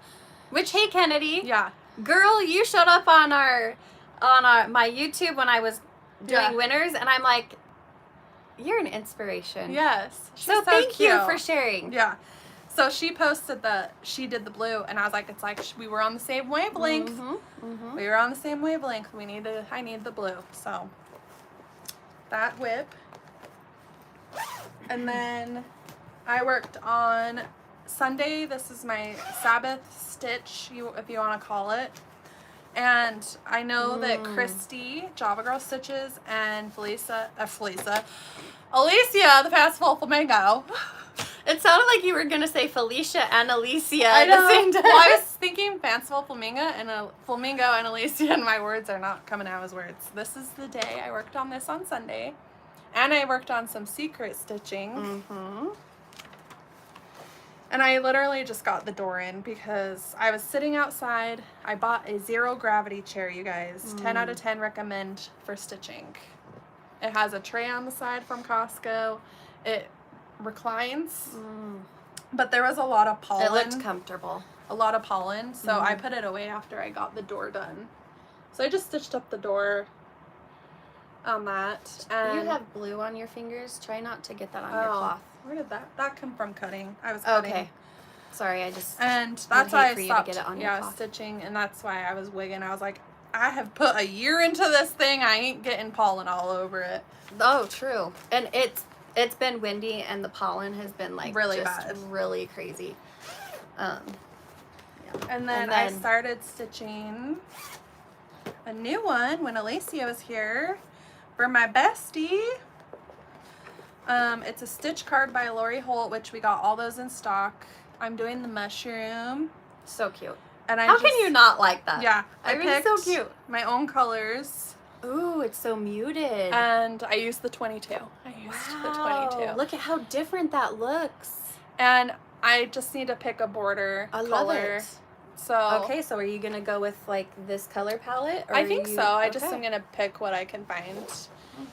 Which, hey, Kennedy. Yeah. Girl, you showed up on my YouTube when I was doing winners, and I'm like, you're an inspiration. Yes. So thank you for sharing. Yeah. So she posted that she did the blue, and I was like, it's like we were on the same wavelength. We were on the same wavelength. I need the blue. So that whip. And then I worked on Sunday. This is my Sabbath stitch, if you want to call it. And I know that Christy, Java Girl Stitches, and Alicia, the Festival Flamingo. It sounded like you were going to say Felicia and Alicia I at know. the same time. Well, I was thinking Fanciful Flamingo and Alicia, and my words are not coming out as words. This is the day I worked on this on Sunday. And I worked on some secret stitching. And I literally just got the door in because I was sitting outside. I bought a 0 gravity chair, you guys. 10 out of 10 recommend for stitching. It has a tray on the side from Costco. It reclines. But there was a lot of pollen. It looked comfortable. A lot of pollen. So I put it away after I got the door done. So I just stitched up the door on that. And you have blue on your fingers. Try not to get that on your cloth. Where did that come from? Cutting. I was cutting. Okay. Sorry, I just. And that's why I stopped. Get it on your cloth. Stitching, and that's why I was wigging. I was like, I have put a year into this thing. I ain't getting pollen all over it. Oh, true. And it's been windy, and the pollen has been like really just bad, really crazy. Yeah. And then I started stitching a new one when Alicia was here for my bestie. It's a stitch card by Lori Holt, which we got all those in stock. I'm doing the mushroom. So cute. And how can you not like that? Yeah. I mean, it's so cute. My own colors. Ooh, it's so muted. And I used the 22. I used the 22. Look at how different that looks. And I just need to pick a border color. Love it. So okay, so are you gonna go with like this color palette? Or I think so. I just okay. am gonna pick what I can find.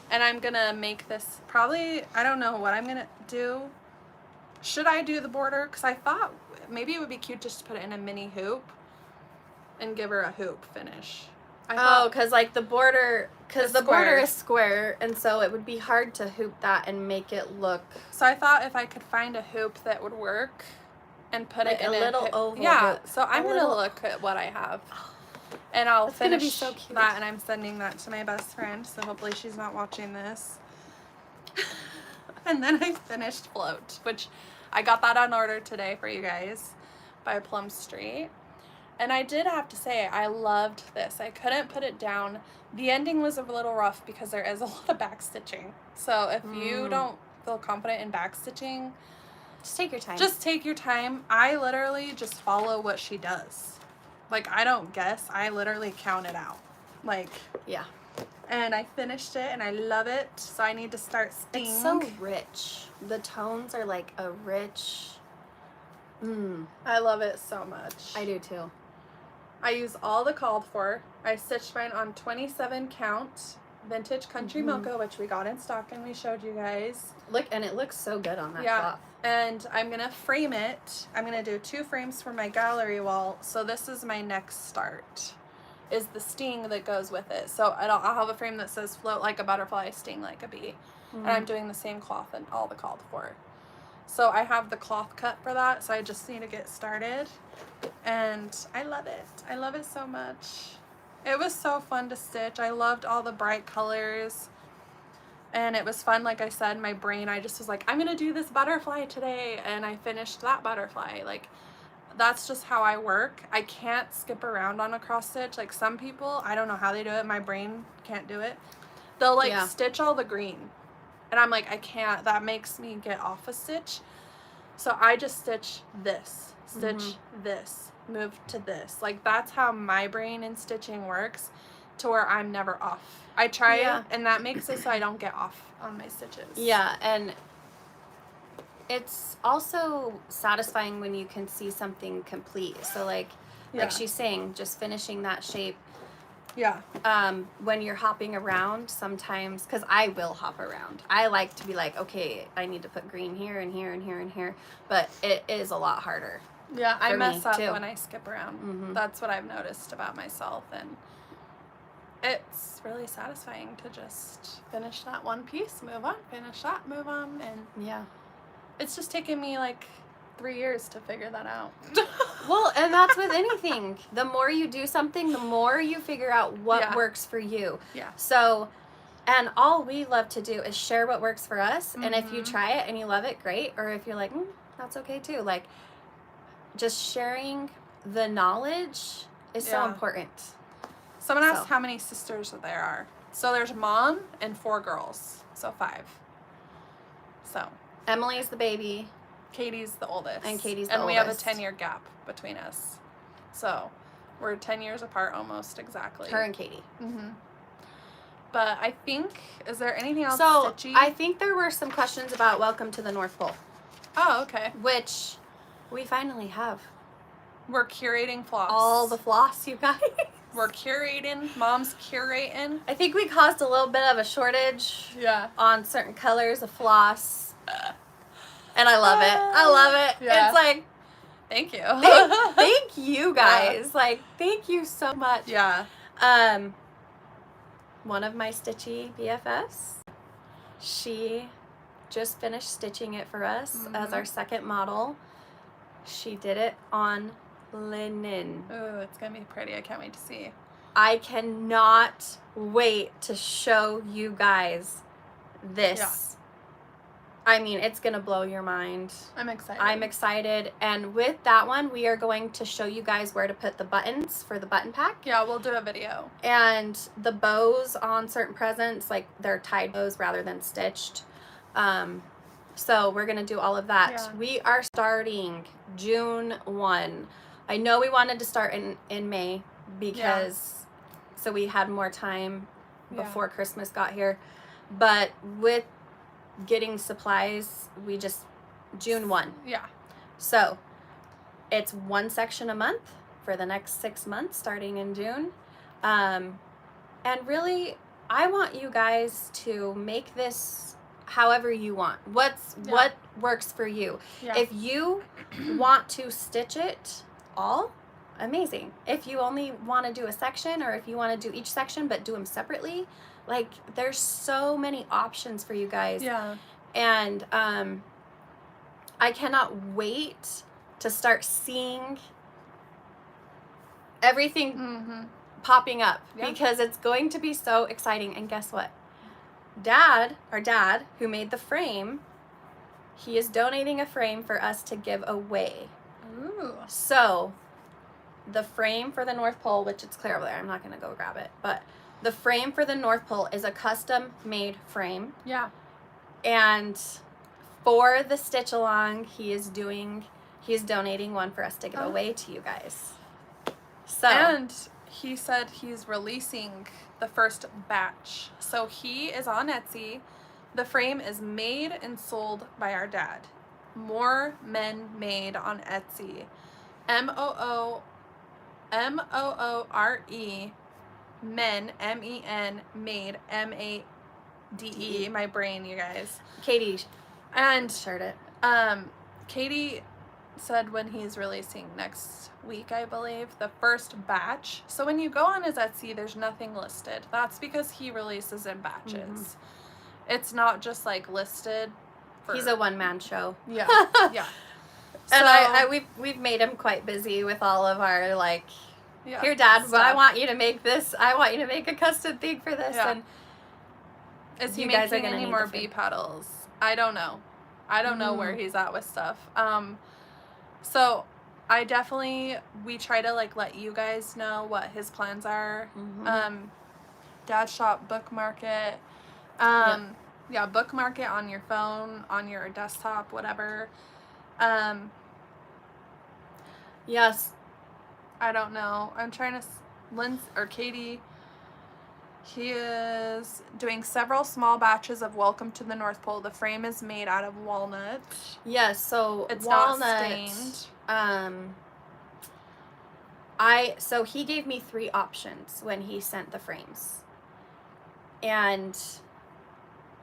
And I'm gonna make this probably, I don't know what I'm gonna do. Should I do the border? Because I thought maybe it would be cute just to put it in a mini hoop and give her a hoop finish. Because like the border, border is square, and so it would be hard to hoop that and make it look. So I thought if I could find a hoop that would work and put like it in a little oval. Yeah, hoop. so I'm gonna look at what I have. And I'll finish be so cute. that, and I'm sending that to my best friend, so hopefully she's not watching this. And then I finished Float, which I got that on order today for you guys by Plum Street. And I did have to say, I loved this. I couldn't put it down. The ending was a little rough because there is a lot of back stitching. So if you don't feel confident in back stitching, just take your time. Just take your time. I literally just follow what she does. Like, I don't guess. I literally count it out. Like, yeah. And I finished it, and I love it. So I need to start sting. It's so rich. The tones are like a rich. I love it so much. I do too. I use all the called for. I stitched mine on 27 count vintage country mocha, which we got in stock and we showed you guys. Look, and it looks so good on that cloth. And I'm gonna frame it. I'm gonna do 2 frames for my gallery wall. So this is my next start, is the sting that goes with it. So I'll have a frame that says float like a butterfly, sting like a bee. And I'm doing the same cloth and all the called for. So I have the cloth cut for that, so I just need to get started. And I love it. I love it so much. It was so fun to stitch. I loved all the bright colors. And it was fun, like I said, my brain, I just was like, I'm going to do this butterfly today. And I finished that butterfly. Like, that's just how I work. I can't skip around on a cross stitch. Like some people, I don't know how they do it. My brain can't do it. They'll like stitch all the green. And I'm like, I can't. That makes me get off a stitch. So I just stitch this, stitch this, move to this. Like that's how my brain in stitching works, to where I'm never off. I try it, and that makes it so I don't get off on my stitches. Yeah, and it's also satisfying when you can see something complete. So like she's saying, just finishing that shape. Yeah. When you're hopping around sometimes, because I will hop around. I like to be like, okay, I need to put green here and here and here and here. But it is a lot harder. Yeah, I for mess me, up too. when I skip around. Mhm. That's what I've noticed about myself, and it's really satisfying to just finish that one piece, move on, finish that, move on, and Yeah. it's just taken me like 3 years to figure that out. Well, and that's with anything. The more you do something, the more you figure out what Yeah. works for you. Yeah. So, and all we love to do is share what works for us. And if you Mhm. try it and you love it, great. Or if you're like, that's okay too. Like, just sharing the knowledge is so Yeah. important. Someone asked So. how many sisters there are. So there's mom and 4 girls, so 5. So Emily's the baby. Katie's the oldest. And Katie's the And we have a oldest. 10-year gap between us. So we're 10 years apart almost exactly. Her and Katie. Mm-hmm. But I think, is there anything else So, stitchy? I think there were some questions about Welcome to the North Pole, Oh, okay. which we finally have. We're curating floss. All the floss, you guys. We're curating. Mom's curating. I think we caused a little bit of a shortage Yeah. on certain colors of floss. And I love it. I love it. Yeah. It's like, Thank you. thank you guys. Like, thank you so much. Yeah. One of my stitchy BFFs, she just finished stitching it for us as our second model. She did it on linen. Ooh, it's going to be pretty. I can't wait to see. I cannot wait to show you guys this. Yeah. I mean, it's going to blow your mind. I'm excited. I'm excited. And with that one, we are going to show you guys where to put the buttons for the button pack. Yeah, we'll do a video. And the bows on certain presents, like they're tied bows rather than stitched. So we're going to do all of that. Yeah. We are starting June 1. I know we wanted to start in May because so we had more time before Christmas got here. But with getting supplies, we just June 1. Yeah. So it's one section a month for the next 6 months starting in June. And really, I want you guys to make this however you want. What works for you. Yeah. If you want to stitch it all, amazing. If you only want to do a section, or if you want to do each section but do them separately, like there's so many options for you guys. Yeah. And I cannot wait to start seeing everything popping up because it's going to be so exciting. And guess what? Our dad, who made the frame, he is donating a frame for us to give away. Ooh. So the frame for the North Pole, which it's clear over there, I'm not going to go grab it, but the frame for the North Pole is a custom made frame. Yeah. And for the stitch along, he's donating one for us to give away to you guys. So, and he said he's releasing the first batch. So he is on Etsy. The frame is made and sold by our dad. More Men Made on Etsy. MOORE Men, MEN, made, MADE. My brain, you guys. Katie And shared it. Katie said when he's releasing next week, I believe, the first batch. So when you go on his Etsy, there's nothing listed. That's because he releases in batches. It's not just like listed. He's a one-man show. Yeah. Yeah. And we've made him quite busy with all of our here, Dad, but I want you to make this. I want you to make a custom thing for this. Yeah. And is he you guys are making gonna any need more the frame. bee petals? I don't know. I don't know where he's at with stuff. So I definitely, we try to let you guys know what his plans are. Dad shop, bookmark it. Yeah, bookmark it on your phone, on your desktop, whatever. Yes. I don't know. I'm trying to, Katie, he is doing several small batches of Welcome to the North Pole. The frame is made out of walnut. Yes, so It's walnut, not stained. So he gave me 3 options when he sent the frames. And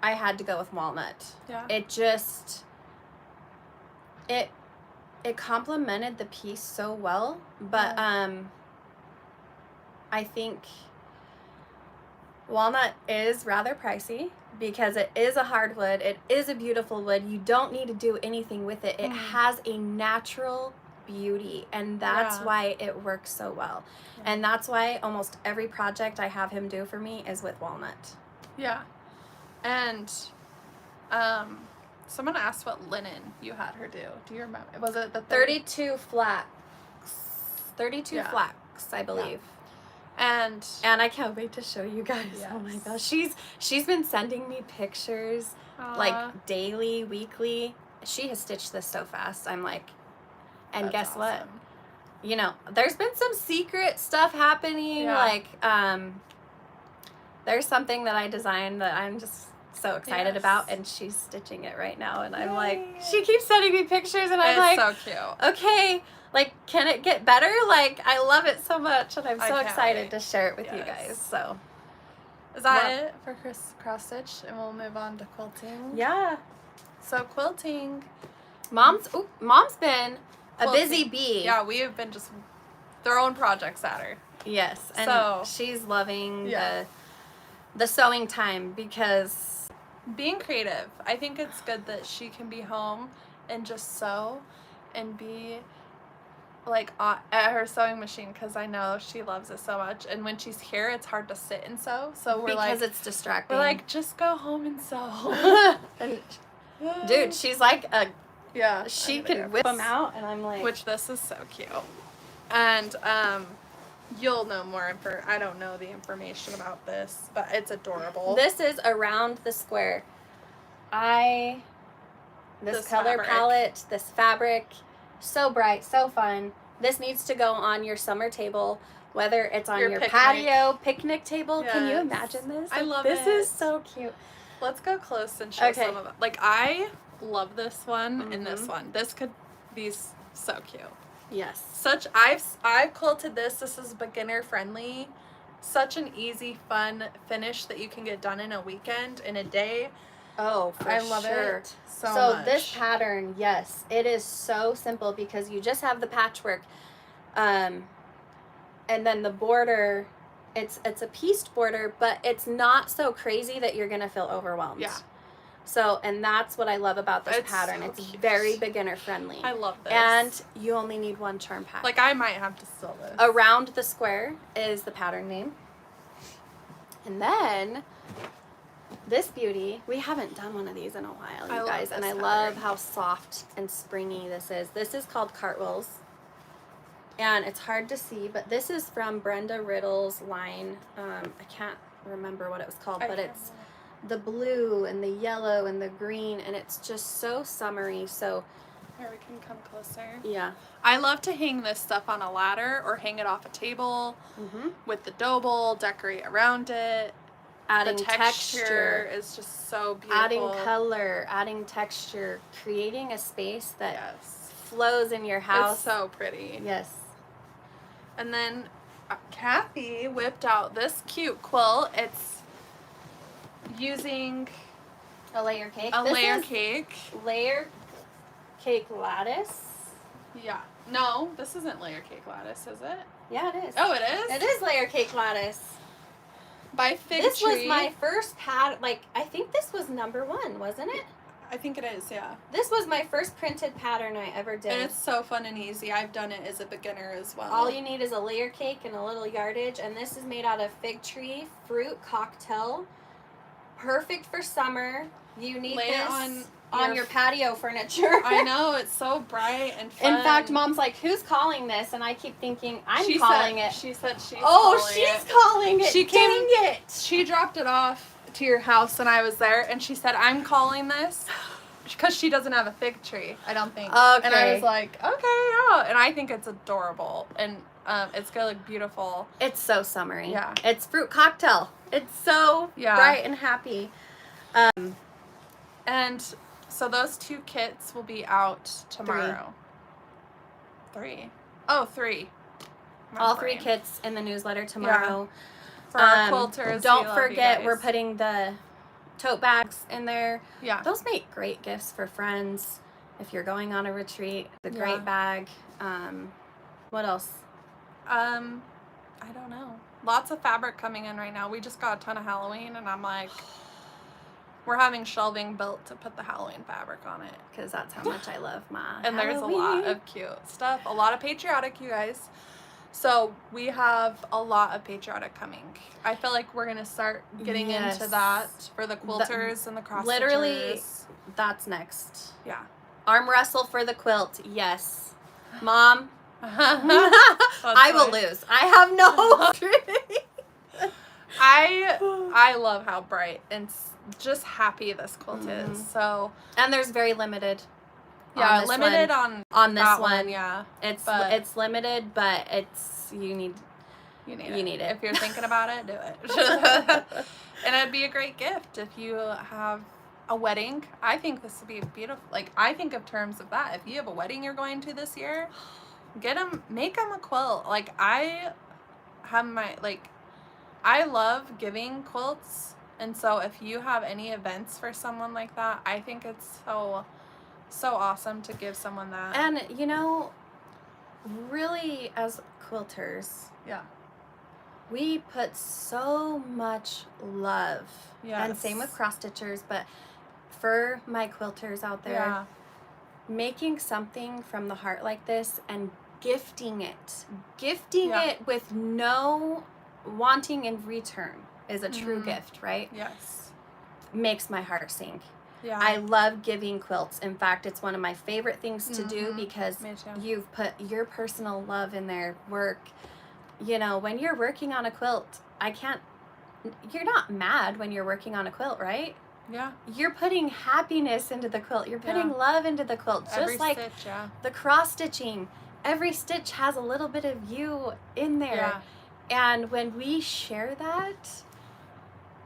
I had to go with walnut. Yeah. It just, it complemented the piece so well, but I think walnut is rather pricey because it is a hardwood. It is a beautiful wood. You don't need to do anything with it. It has a natural beauty, and that's why it works so well. And that's why almost every project I have him do for me is with walnut. Yeah. And someone asked what linen you had her do. Do you remember? Was it the 32 flax? 32 flax, I believe. And I can't wait to show you guys. Yes. Oh my gosh. She's been sending me pictures like daily, weekly. She has stitched this so fast. I'm like, and that's guess awesome. what? You know, there's been some secret stuff happening. Like, there's something that I designed that I'm just so excited about, and she's stitching it right now. And I'm like, she keeps sending me pictures, and I'm like, so cute. Okay, like, can it get better? Like, I love it so much, and I'm so excited to share it with you guys. So, is that it for cross stitch? And we'll move on to quilting. Yeah. So quilting, Mom's been a busy bee. Yeah, we have been just throwing projects at her. Yes, and she's loving the sewing time because being creative. I think it's good that she can be home and just sew and be like at her sewing machine, because I know she loves it so much. And when she's here, it's hard to sit and sew. So we're because it's distracting. We're like, just go home and sew. And dude, she's like a yeah. She can whip them out, and I'm like, which this is so cute. And you'll know more I don't know the information about this, but it's adorable. This is Around the Square. This color palette, this fabric, so bright, so fun. This needs to go on your summer table, whether it's on your patio, picnic table. Yes. Can you imagine this? I love this. This is so cute. Let's go close and show some of it. Like, I love this one and this one. This could be so cute. Yes. I've quilted this. This is beginner friendly. Such an easy, fun finish that you can get done in a weekend, in a day. Oh, for sure. I love it so much. This pattern, yes, it is so simple because you just have the patchwork, and then the border. It's a pieced border, but it's not so crazy that you're gonna feel overwhelmed. Yeah. So, and that's what I love about this pattern. So it's very beginner friendly. I love this. And you only need 1 charm pack. Like, I might have to steal this. Around the Square is the pattern name. And then this beauty, we haven't done one of these in a while, you guys. And I love how soft and springy this is. This is called Cartwheels. And it's hard to see, but this is from Brenda Riddle's line. I can't remember what it was called, but it's the blue and the yellow and the green, and it's just so summery. So here, we can come closer. Yeah. I love to hang this stuff on a ladder or hang it off a table with the dough bowl, decorate around it. Adding the texture is just so beautiful. Adding color, adding texture, creating a space that flows in your house. It's so pretty. Yes. And then Kathy whipped out this cute quilt. It's using a layer cake. Layer cake lattice. Yeah. No, this isn't layer cake lattice, is it? Yeah, it is. Oh, it is? It is layer cake lattice. By Fig Tree. This was my first pattern. Like, I think this was #1, wasn't it? I think it is, yeah. This was my first printed pattern I ever did. And it's so fun and easy. I've done it as a beginner as well. All you need is a layer cake and a little yardage, and this is made out of fig tree fruit cocktail. Perfect for summer. You need this on your patio furniture. I know, it's so bright and fun. In fact, Mom's like, "Who's calling this?" And I keep thinking, "I'm calling it." She said she's calling it. She came. Dang it. She dropped it off to your house and I was there, and she said, "I'm calling this," because she doesn't have a fig tree, I don't think. Okay. And I was like, okay, yeah. And I think it's adorable, and it's gonna look beautiful. It's so summery. Yeah. It's fruit cocktail. It's so bright and happy. And so those 2 kits will be out tomorrow. 3. Oh, 3. all 3 kits in the newsletter tomorrow. For our quilters. Don't forget, we're putting the tote bags in there. Yeah. Those make great gifts for friends. If you're going on a retreat, the great bag. What else? I don't know. Lots of fabric coming in right now. We just got a ton of Halloween, and I'm like, we're having shelving built to put the Halloween fabric on it. Because that's how much I love my And Halloween. there's a lot of cute stuff. A lot of patriotic, you guys. So we have a lot of patriotic coming. I feel like we're going to start getting into that for the quilters and the cross stitchers. Literally, that's next. Yeah. Arm wrestle for the quilt. Yes. Mom. I will lose. I have no I love how bright and just happy this quilt is. So, and there's very limited. Yeah, limited on this one. Yeah, it's limited, but you need it. If you're thinking about it, do it. And it'd be a great gift if you have a wedding. I think this would be beautiful. Like, I think of terms of that. If you have a wedding you're going to this year, make them a quilt. Like, I love giving quilts, and so if you have any events for someone like that, I think it's so awesome to give someone that. And really, as quilters, we put so much love. And same with cross stitchers, but for my quilters out there, making something from the heart like this and gifting it with no wanting in return is a true gift, right? Yes. Makes my heart sing. Yeah. I love giving quilts. In fact, it's one of my favorite things to do because you've put your personal love in their work. When you're working on a quilt, you're not mad when you're working on a quilt, right? Yeah. You're putting happiness into the quilt. You're putting love into the quilt. Just like stitch, the cross stitching. Every stitch has a little bit of you in there. Yeah. And when we share that,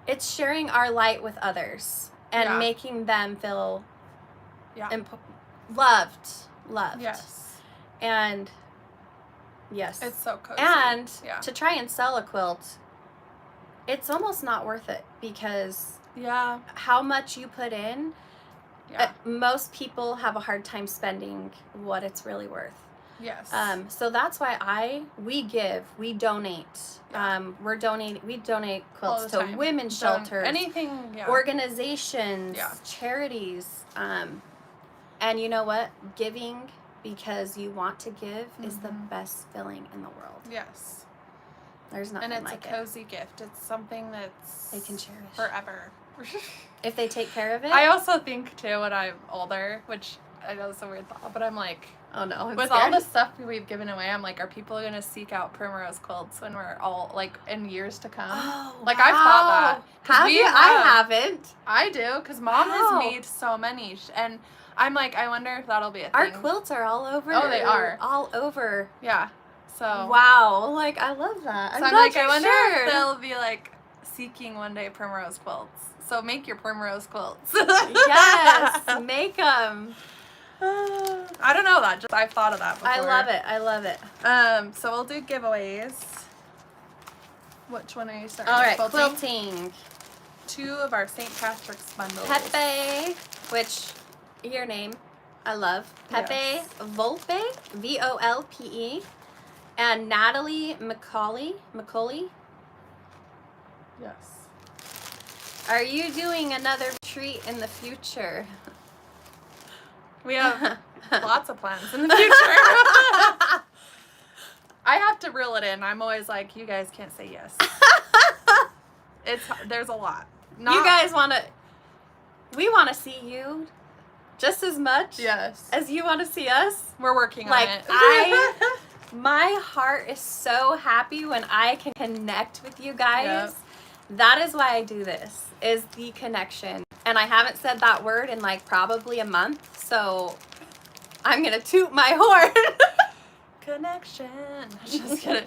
it's sharing our light with others and making them feel loved. Yes. And yes. It's so cozy. And to try and sell a quilt, it's almost not worth it because how much you put in, most people have a hard time spending what it's really worth. Yes. So that's why we donate. We donate quilts to women's shelters, anything, organizations, charities. And you know what? Giving because you want to give is the best feeling in the world. Yes. There's nothing like it. And it's a cozy gift. It's something that's they can cherish forever. If they take care of it. I also think too when I'm older, which I know it's a weird thought, but I'm like, oh no, with all the stuff we've given away, I'm like, are people going to seek out Primrose quilts when we're all like in years to come? Oh, like I've thought that. Have you? I haven't. I do, because Mom has made so many, and I'm like, I wonder if that'll be a thing. Our quilts are all over. Oh, they are all over. Yeah. So. Wow, like I love that. So I'm like, I wonder if they'll be like seeking one day Primrose quilts. So make your Primrose quilts. Yes, make them. I don't know that. Just I've thought of that before. I love it. So we'll do giveaways. Which one are you starting? All right, quilting. 2 of our St. Patrick's bundles. Pepe, which your name, I love. Pepe Volpe, Volpe, and Natalie Macaulay. Yes. Are you doing another treat in the future? We have lots of plans in the future. I have to reel it in. I'm always like, you guys can't say yes. There's a lot. You guys we want to see you just as much as you want to see us. We're working on it. My heart is so happy when I can connect with you guys. Yep. That is why I do this, is the connection. And I haven't said that word in like probably a month, so I'm going to toot my horn. Connection. Just kidding.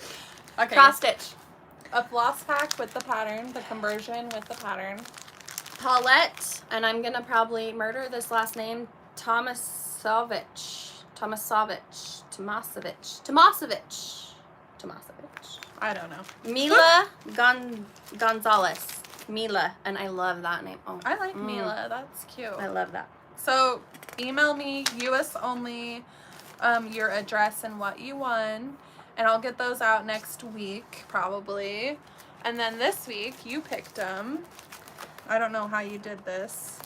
Okay. Cross stitch. A floss pack with the pattern, the conversion with the pattern. Paulette, and I'm going to probably murder this last name, Tomasovich. Tomasovich. I don't know. Mila Gonzalez. Mila, and I love that name. Oh, I like Mila. That's cute. I love that. So email me, US only, your address and what you won, and I'll get those out next week probably. And then this week you picked them. I don't know how you did this.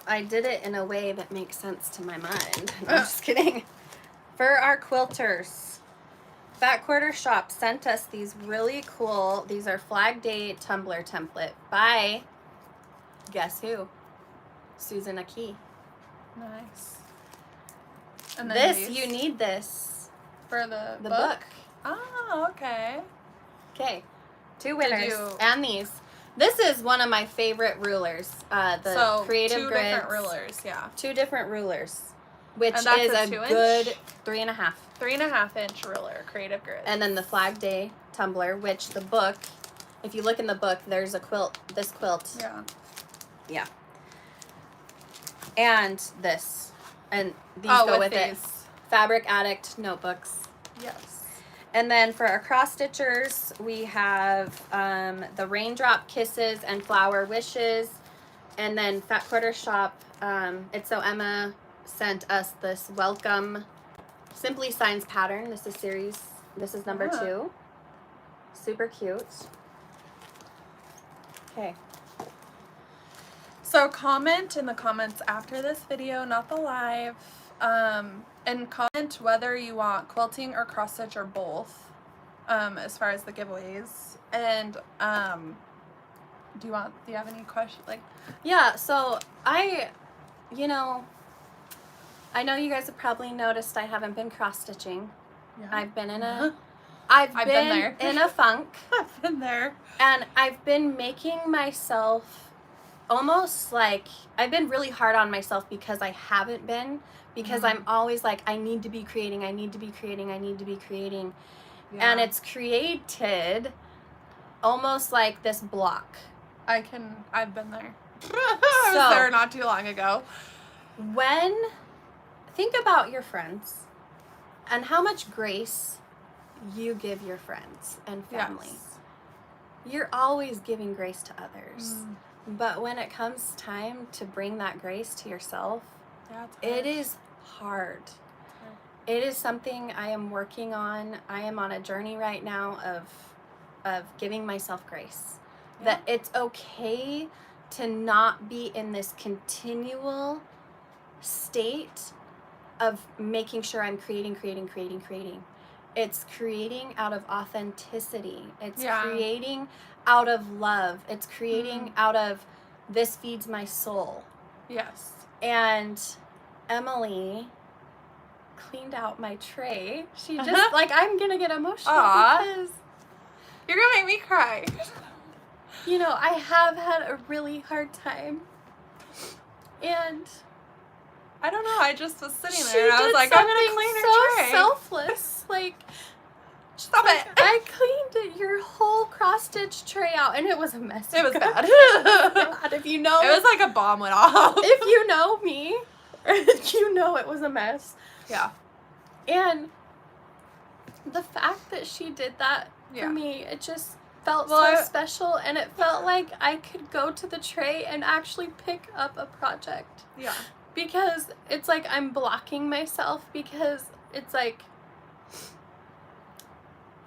I did it in a way that makes sense to my mind. No, I'm just kidding. For our quilters, Fat Quarter Shop sent us these really cool, these are Flag Day tumbler template by, guess who? Susan Aki. Nice. And then This, these you need this. for the book. Oh, okay. Okay, 2 winners. you- And these. This is one of my favorite rulers. The So Creative 2 Grids. different rulers, yeah. 2 different rulers, which And that's is a a 2-inch? good 3.5. 3.5-inch ruler, Creative Grid. And then the Flag Day tumbler, which the book, if you look in the book, there's a quilt, this quilt. Yeah. Yeah. And this. And these Oh, go with it. these. Fabric Addict notebooks. Yes. And then for our cross stitchers, we have the Raindrop Kisses and Flower Wishes. And then Fat Quarter Shop, it's so Emma sent us this Welcome Simply Signs pattern. This is number 2. Super cute. Okay. So comment in the comments after this video, not the live, and comment whether you want quilting or cross stitch or both, as far as the giveaways. And do you have any questions? Yeah, so I know you guys have probably noticed I haven't been cross stitching. Yeah. I've been in a I've been there. in a funk. I've been there. And I've been making myself almost like, I've been really hard on myself because I haven't been, because I'm always like, I need to be creating, I need to be creating, I need to be creating. Yeah. And it's created almost like this block. I've been there. I was there not too long ago. Think about your friends and how much grace you give your friends and family. Yes. You're always giving grace to others. But when it comes time to bring that grace to yourself, Yeah, it's it hard. is hard. It is something I am working on. I am on a journey right now of giving myself grace. Yeah. That it's okay to not be in this continual state of making sure I'm creating. It's creating out of authenticity. It's creating out of love. It's creating out of, this feeds my soul. Yes. And Emily cleaned out my tray. She just, like, I'm gonna get emotional because, you're gonna make me cry. I have had a really hard time. And I don't know. I just was sitting she there and I was did like, I'm gonna something clean her so tray. selfless. Like, Stop it. I cleaned your whole cross stitch tray out, and it was a mess. It was bad. God, if you know, It was like a bomb went off. if you know me, you know it was a mess. Yeah. And the fact that she did that Yeah. for me, it just felt Well, so special, and it felt like I could go to the tray and actually pick up a project. Yeah. Because it's like I'm blocking myself, because it's like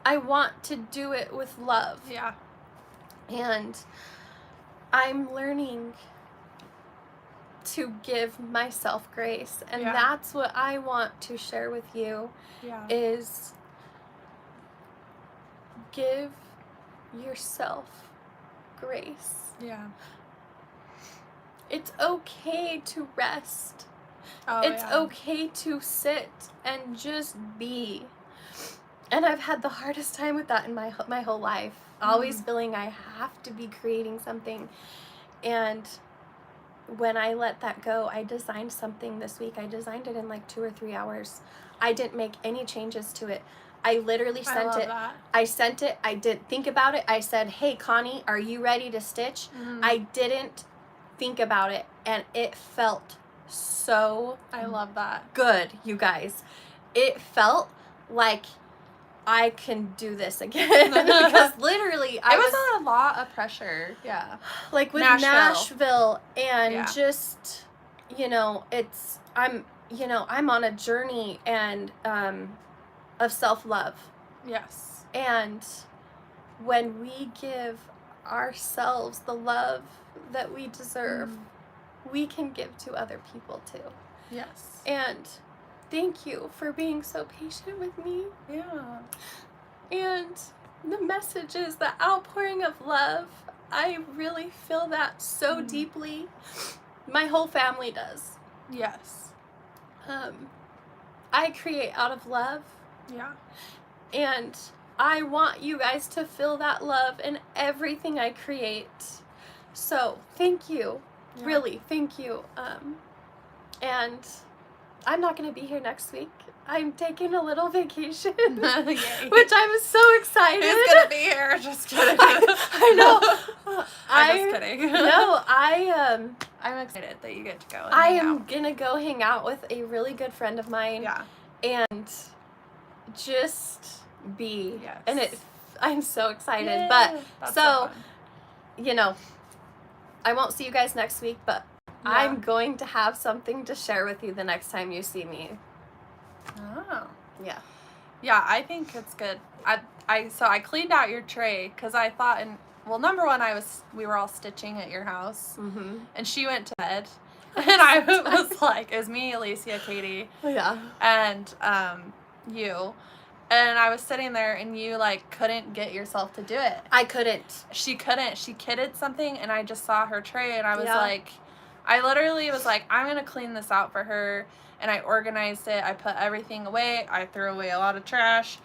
I want to do it with love. Yeah. And I'm learning to give myself grace. And Yeah. that's what I want to share with you, Yeah. is give yourself grace. Yeah. It's okay to rest. Oh, It's yeah. okay to sit and just be. And I've had the hardest time with that in my whole life. Always feeling I have to be creating something. And when I let that go, I designed something this week. I designed it in like 2 or 3 hours. I didn't make any changes to it. I literally I sent love it. that. I sent it. I didn't think about it. I said, hey, Connie, are you ready to stitch? I I didn't think about it. And it felt so love that. good, you guys. It felt like I can do this again. Because literally, It was a lot of pressure. Yeah. Like with Nashville and just, you know, I'm on a journey and of self-love. Yes. And when we give ourselves the love that we deserve, we can give to other people too. Yes. And thank you for being so patient with me. Yeah. And the messages, the outpouring of love, I really feel that so deeply. My whole family does. Yes. I create out of love. Yeah. And I want you guys to feel that love in everything I create. So thank you. Yeah. Really, thank you. And I'm not going to be here next week. I'm taking a little vacation, which I'm so excited. Who's going to be here? Just kidding. I know. I'm just kidding. No, I'm excited that you get to go. I am going to go hang out with a really good friend of mine. Yeah. And just be. Yes. And I'm so excited. Yay. But That's so you know, I won't see you guys next week, but I'm going to have something to share with you the next time you see me. Oh. Yeah. Yeah, I think it's good. So I cleaned out your tray because I thought, number one, we were all stitching at your house, and she went to bed, and I was like, it was me, Alicia, Katie, and you. And I was sitting there, and you, like, couldn't get yourself to do it. I couldn't. She couldn't. She kidded something, and I just saw her tray, and I was like, I literally was like, I'm going to clean this out for her, and I organized it. I put everything away. I threw away a lot of trash.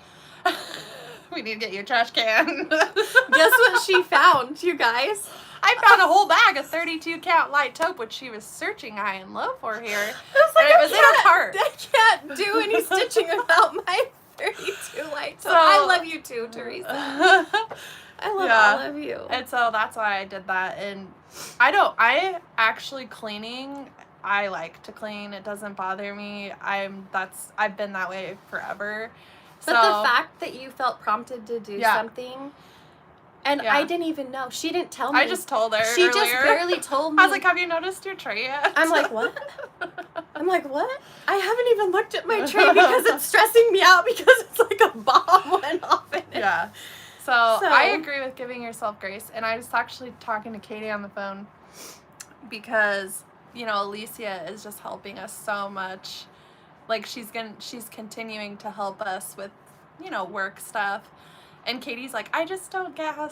We need to get you a trash can. Guess what she found, you guys? I found a whole bag of 32 count light taupe, which she was searching high and low for here. I was like, and it was in her cart. I can't do any stitching without my 32 light taupe. I love you too, Teresa. I love all of you. And so that's why I did that. And cleaning, I like to clean. It doesn't bother me. I've been that way forever. But the fact that you felt prompted to do something, and I didn't even know. She didn't tell me. I just told her She earlier. just barely told me. I was like, have you noticed your tray yet? I'm like, what? I haven't even looked at my tray because it's stressing me out because it's like a bomb went off in it. Yeah. So I agree with giving yourself grace. And I was actually talking to Katie on the phone because, Alicia is just helping us so much. Like, she's continuing to help us with, work stuff. And Katie's like, I just don't get how,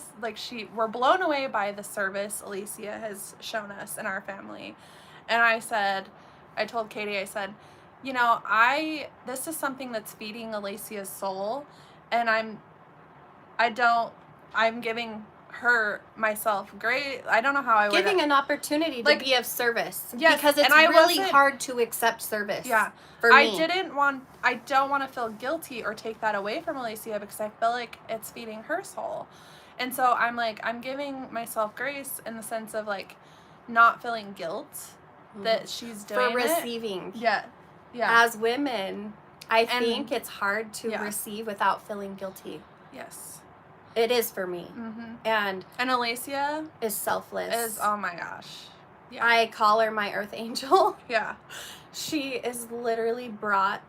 we're blown away by the service Alicia has shown us in our family. And I told Katie, I said, this is something that's feeding Alicia's soul. And I'm giving her myself great. I don't know how I would. Giving an opportunity to be of service. Yes. Because it's really hard to accept service. Yeah. For me. I don't want to feel guilty or take that away from Alicia because I feel like it's feeding her soul. And so I'm like, I'm giving myself grace in the sense of like not feeling guilt that she's doing for receiving. Yeah. Yeah. As women, I think it's hard to receive without feeling guilty. Yes. It is for me. And Alicia is selfless. oh my gosh. Yeah. I call her my earth angel. Yeah. She is literally brought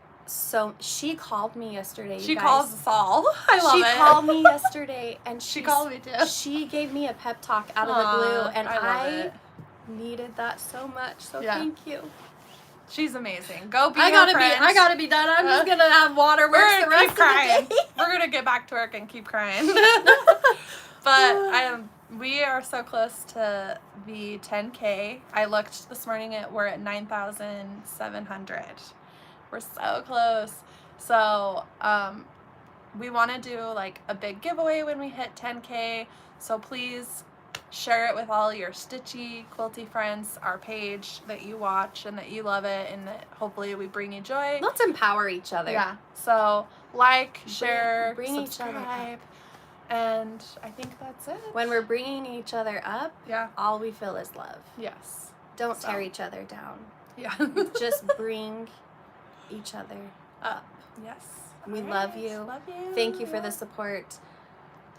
she called me yesterday. She calls us all. I love it. She called me yesterday and she called me too. She gave me a pep talk out of the blue and I needed that so much. So thank you. She's amazing. Go be I gotta be done. I'm just gonna have waterworks the rest of the day. We're gonna get back to work and keep crying. But we are so close to the 10K. I looked this morning we're at 9,700. We're so close. So we want to do like a big giveaway when we hit 10K. So please share it with all your stitchy, quilty friends, our page that you watch and that you love it and that hopefully we bring you joy. Let's empower each other. Yeah. So share, subscribe. And I think that's it. When we're bringing each other up, all we feel is love. Yes. Don't tear each other down. Yeah. Just bring each other up. Yes. We All love right. you. Love you. Thank you for the support.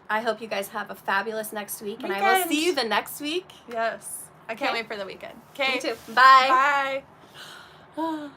I hope you guys have a fabulous next week, and I will Weekend. see you the next week. Yes. I can't Okay. wait for the weekend. Me Okay. too. Bye. Bye.